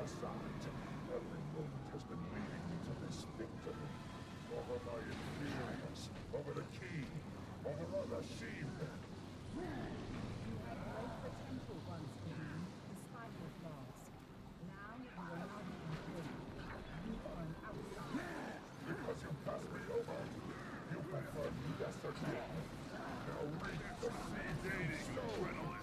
Every moment has been leading me to this victory. Over my experience, over the key, over other sheepmen. You had great potential once, King, despite your flaws. Now you are not complete. You are an outsider. Because you passed me over, you prefer lesser treatment. Now reach the sea dating adrenaline.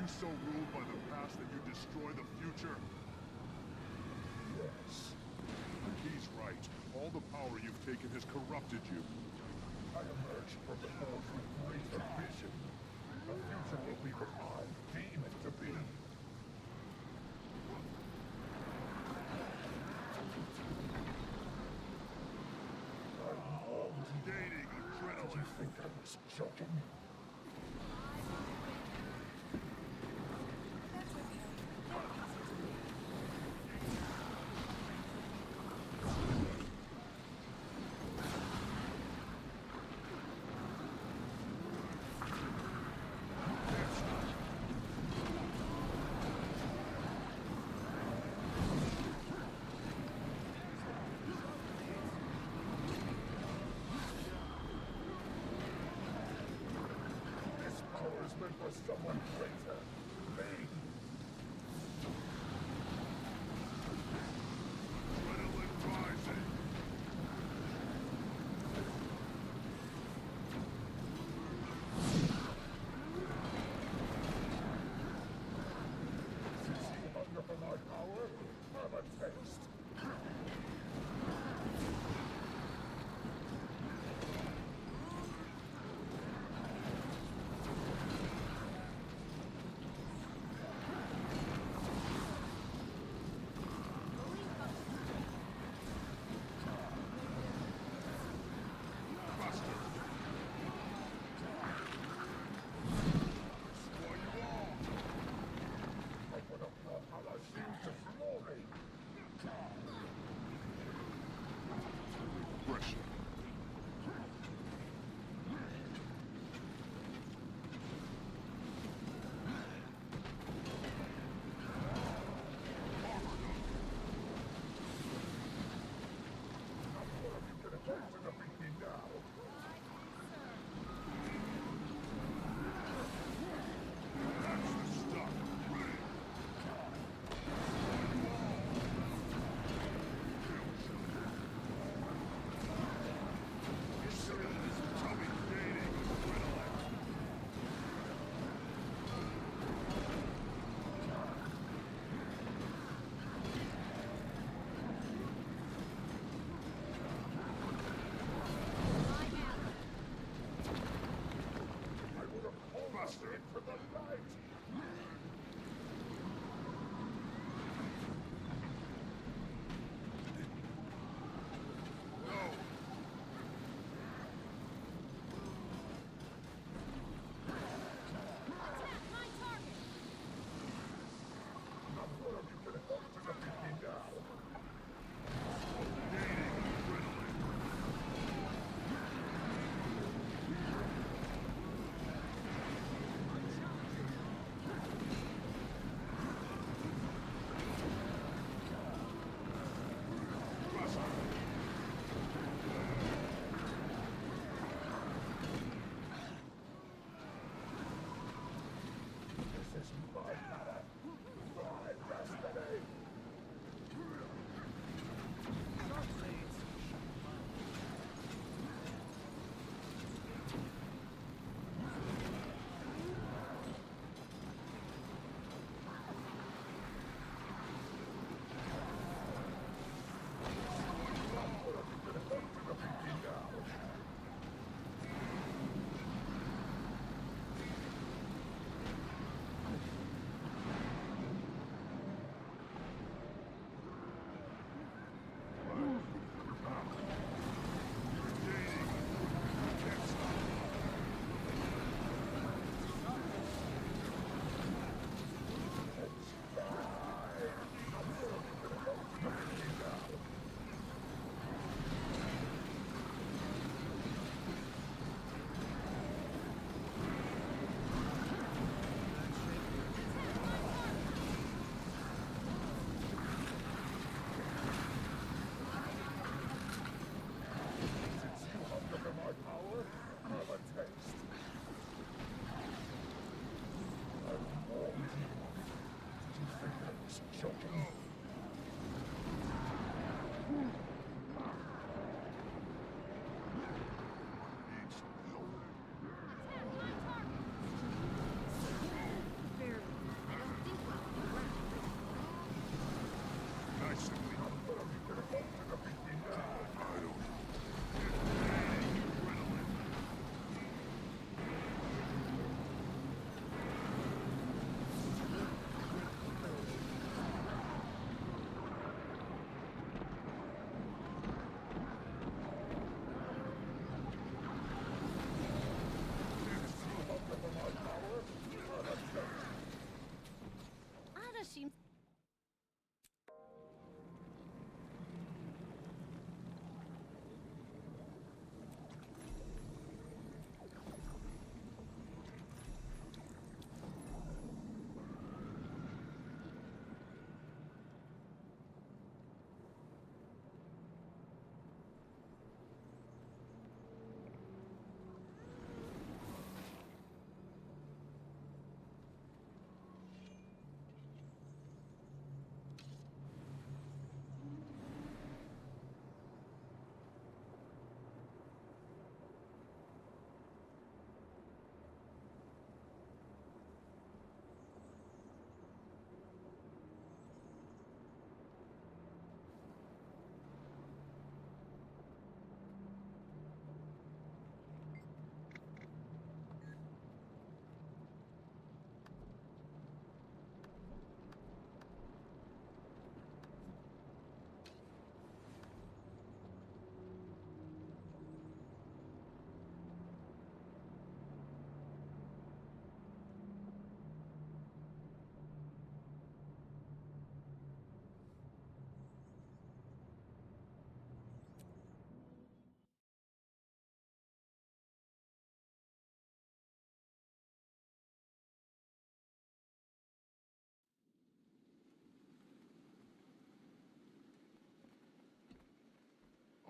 So ruled by the past that you destroy the future? Yes. And he's right. All the power you've taken has corrupted you. I emerged from the earth with greater vision. The future will be what I deem it to be. think I was joking? For someone greater, me. Adrenaline rising. Hunger for my power? Have a taste.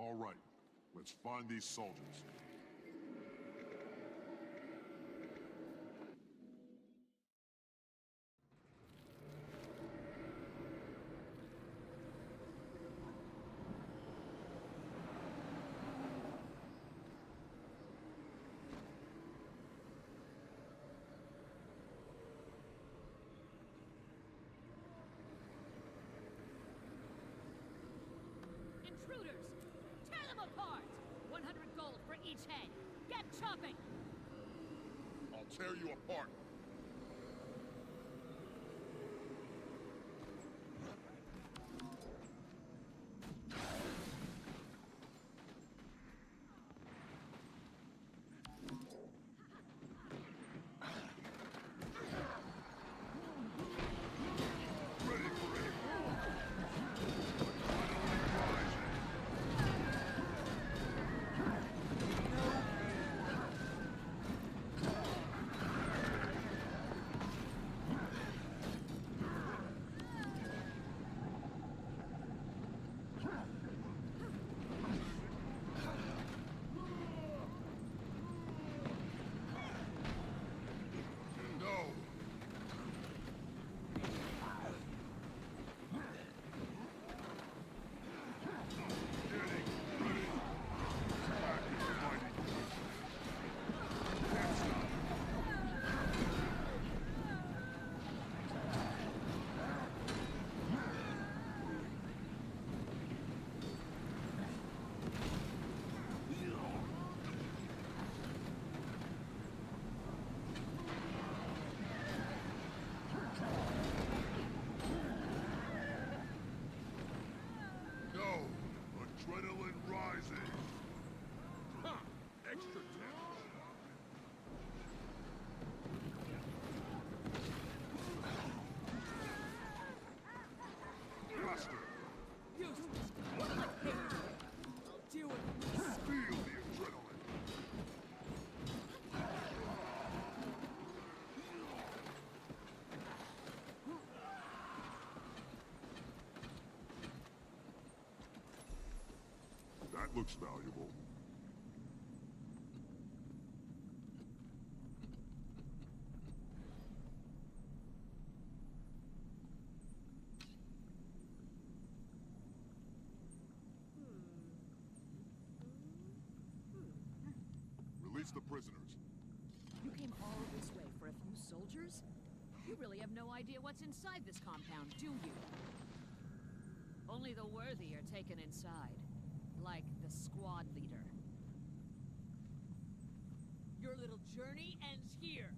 All right, let's find these soldiers. Intruders! Tear them apart! 100 gold for each head! Get chopping! I'll tear you apart. That looks valuable. Release the prisoners. You came all this way for a few soldiers? You really have no idea what's inside this compound, do you? Only the worthy are taken inside. Like the squad leader. Your little journey ends here.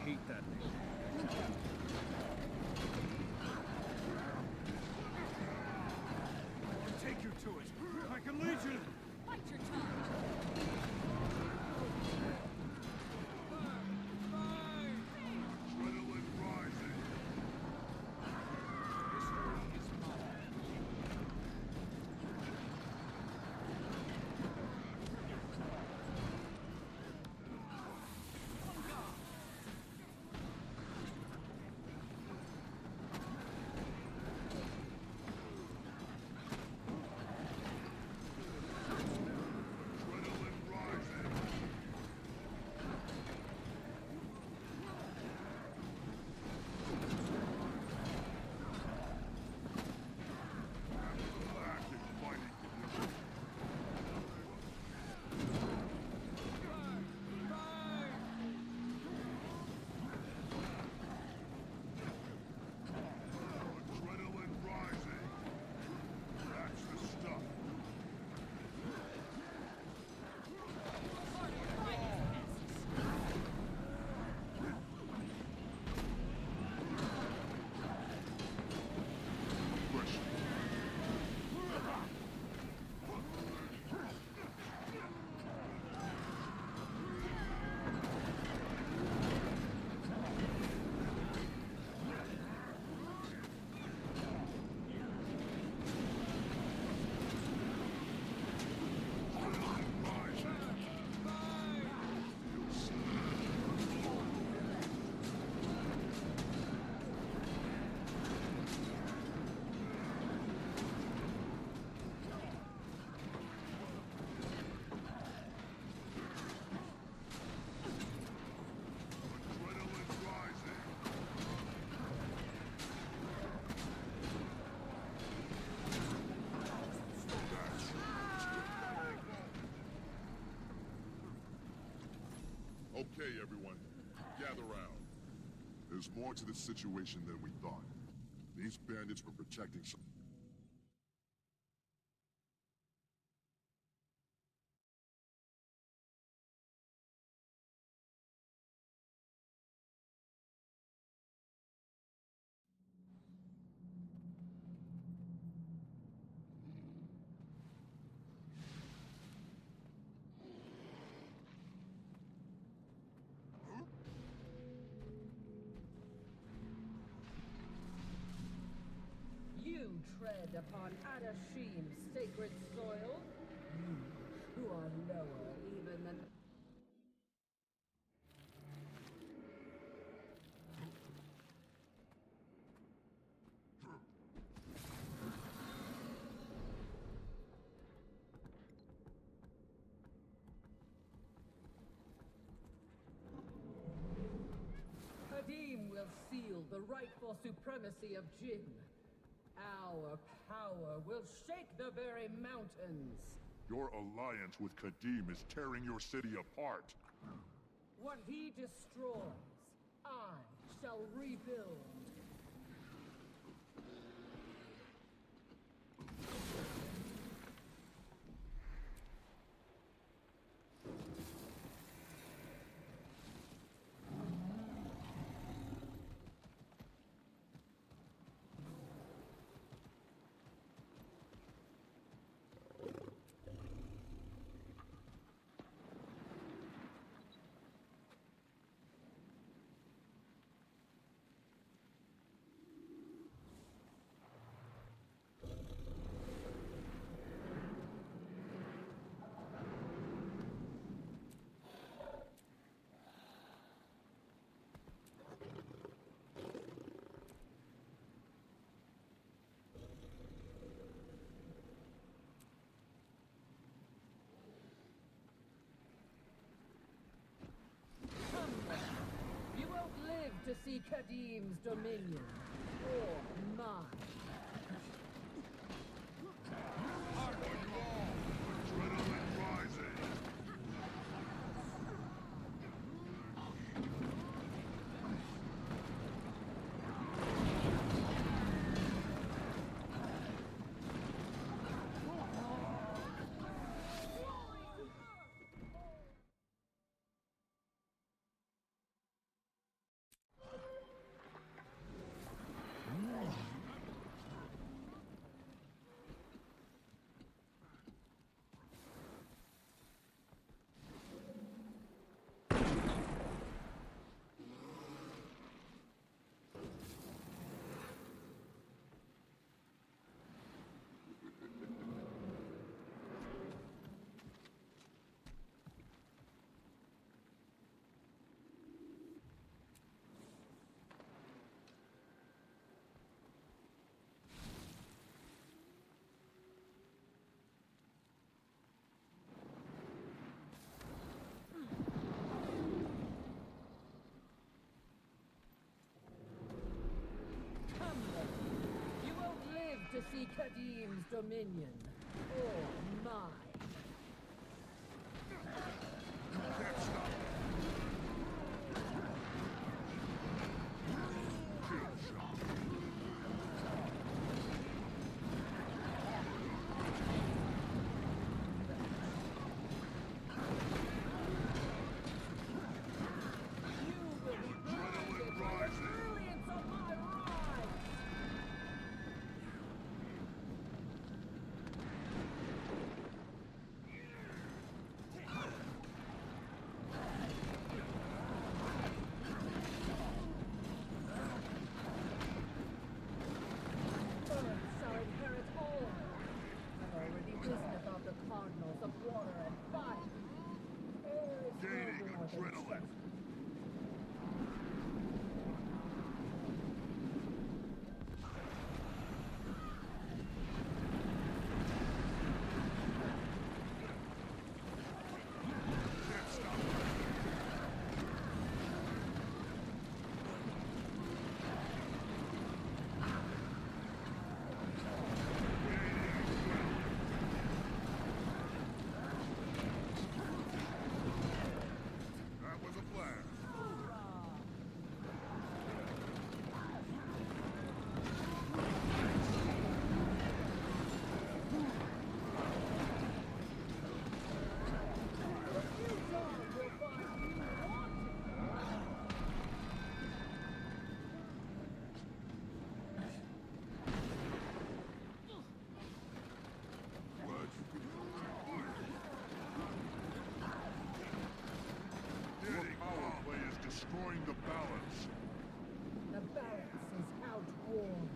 hate that name. I'll take you to it. I can lead you. Bite your tongue. Adrenaline rising. Adrenaline rising. That's the stuff. Okay, everyone, gather round. There's more to this situation than we thought. These bandits were protecting some... You tread upon Adashim's sacred soil? You, who are lower even than... Kadim will seal the rightful supremacy of Jinn. Our power will shake the very mountains. Your alliance with Kadim is tearing your city apart. What he destroys, I shall rebuild. You won't live to see Kadim's dominion, or mine. see Kadim's dominion, or mine. Cardinals of water and fire. Gaining adrenaline. Destroying the balance. The balance is outworn.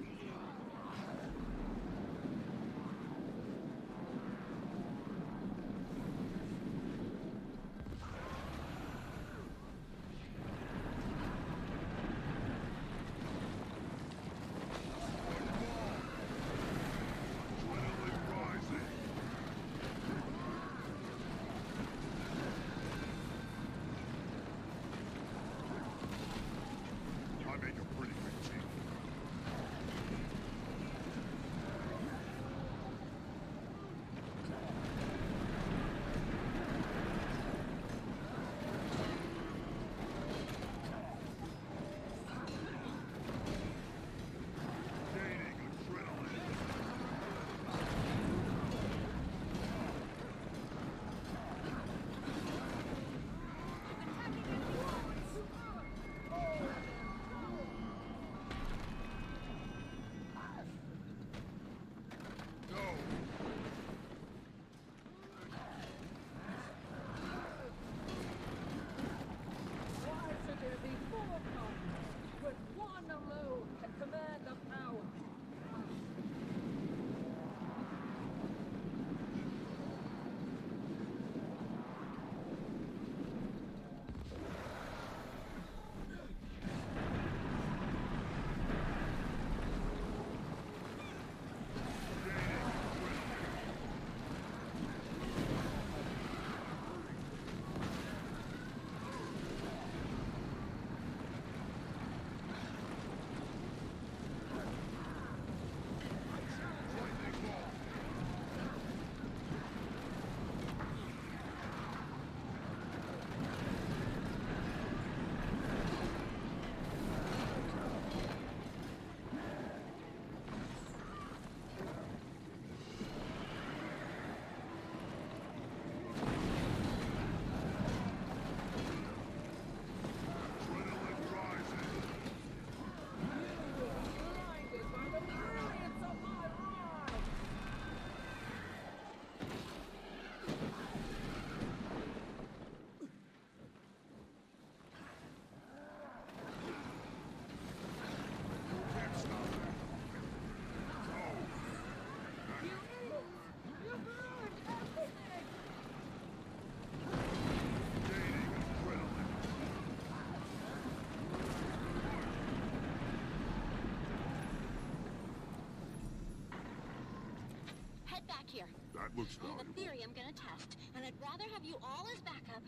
Back here. That looks I have valuable. a theory I'm gonna test, and I'd rather have you all as backup,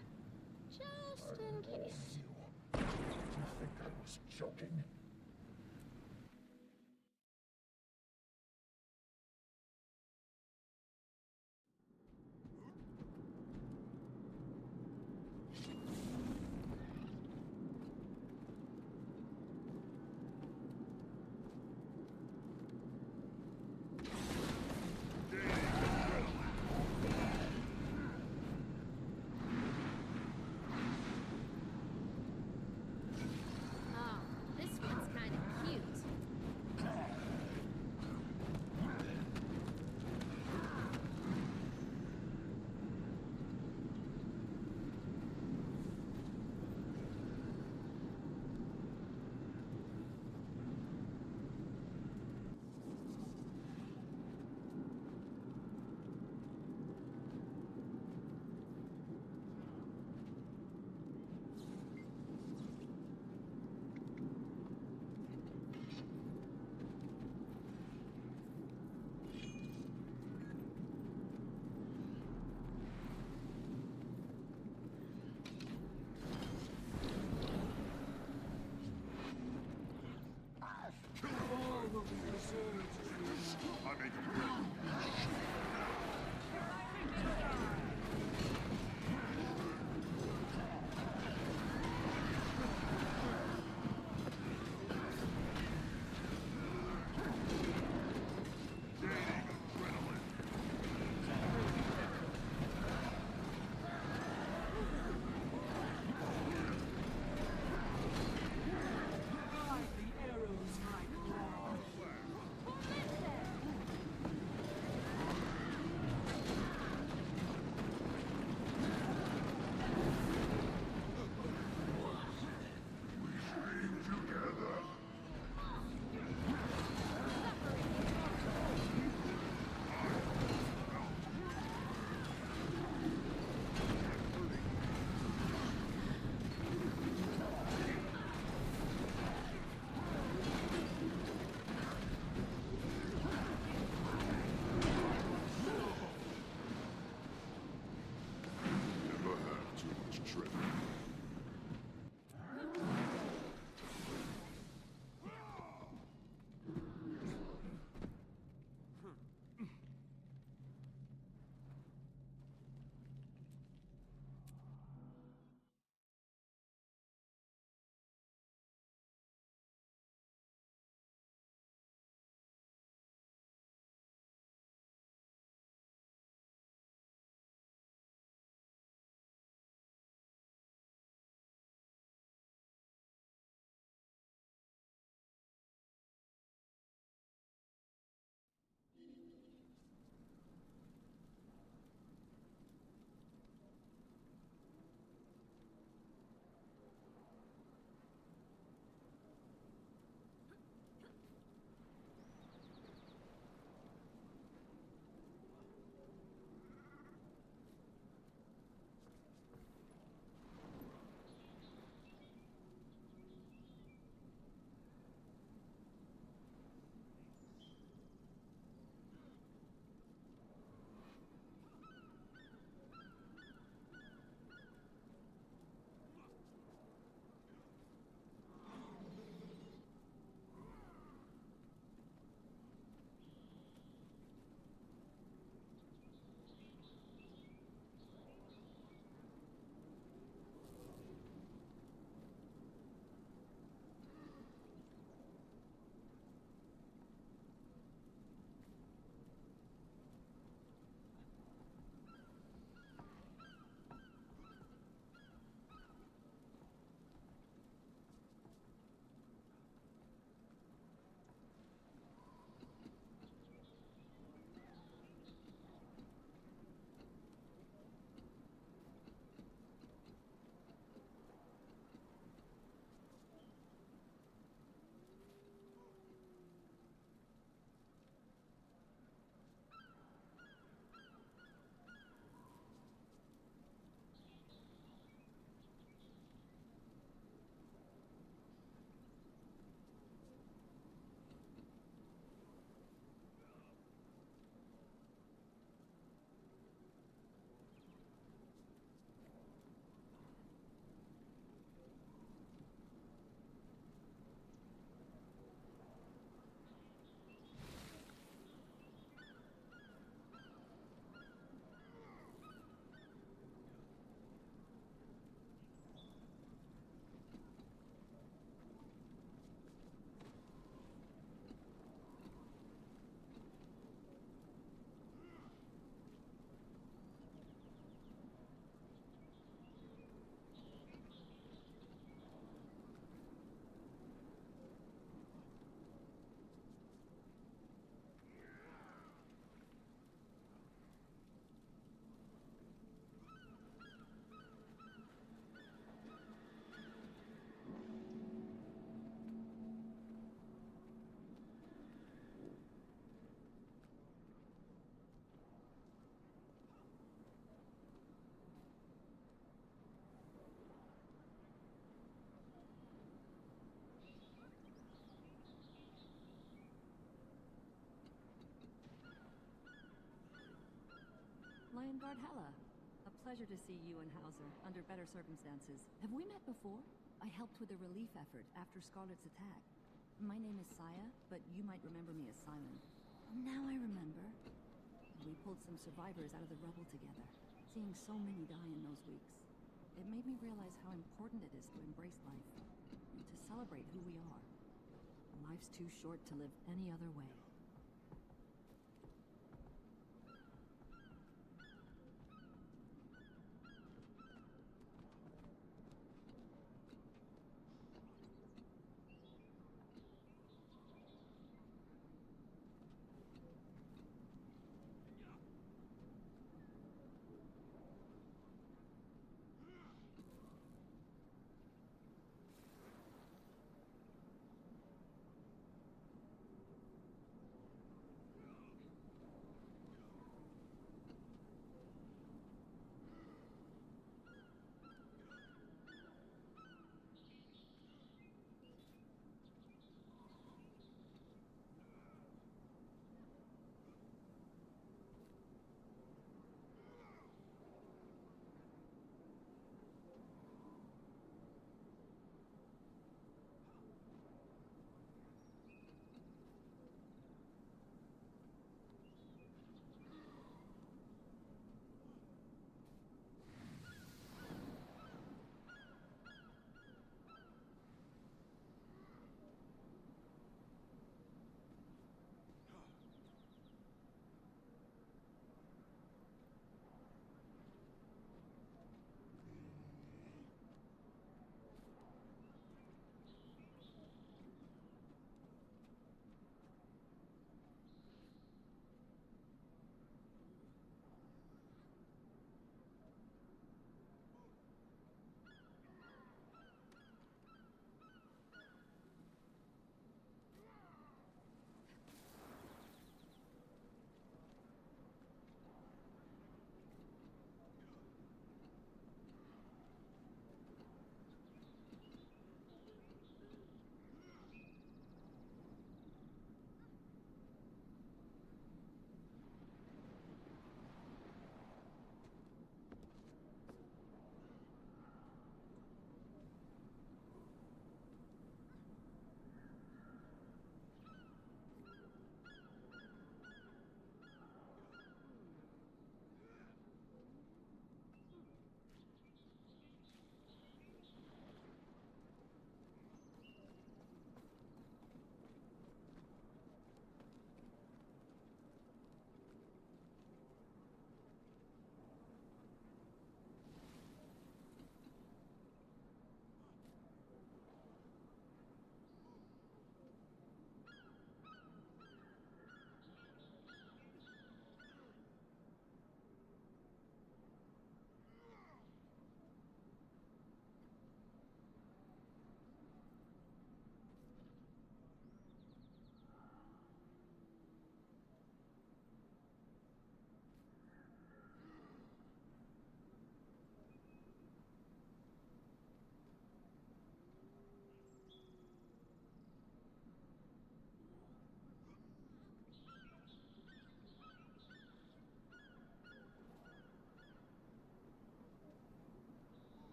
just in case. Do you think I was joking? I make him ready. Never have too much treasure. Lion Guard Hella. A pleasure to see you and Hauser, under better circumstances. Have we met before? I helped with a relief effort after Scarlet's attack. My name is Saya, but you might remember me as Simon. Now I remember. We pulled some survivors out of the rubble together. Seeing so many die in those weeks, it made me realize how important it is to embrace life and to celebrate who we are. Life's too short to live any other way.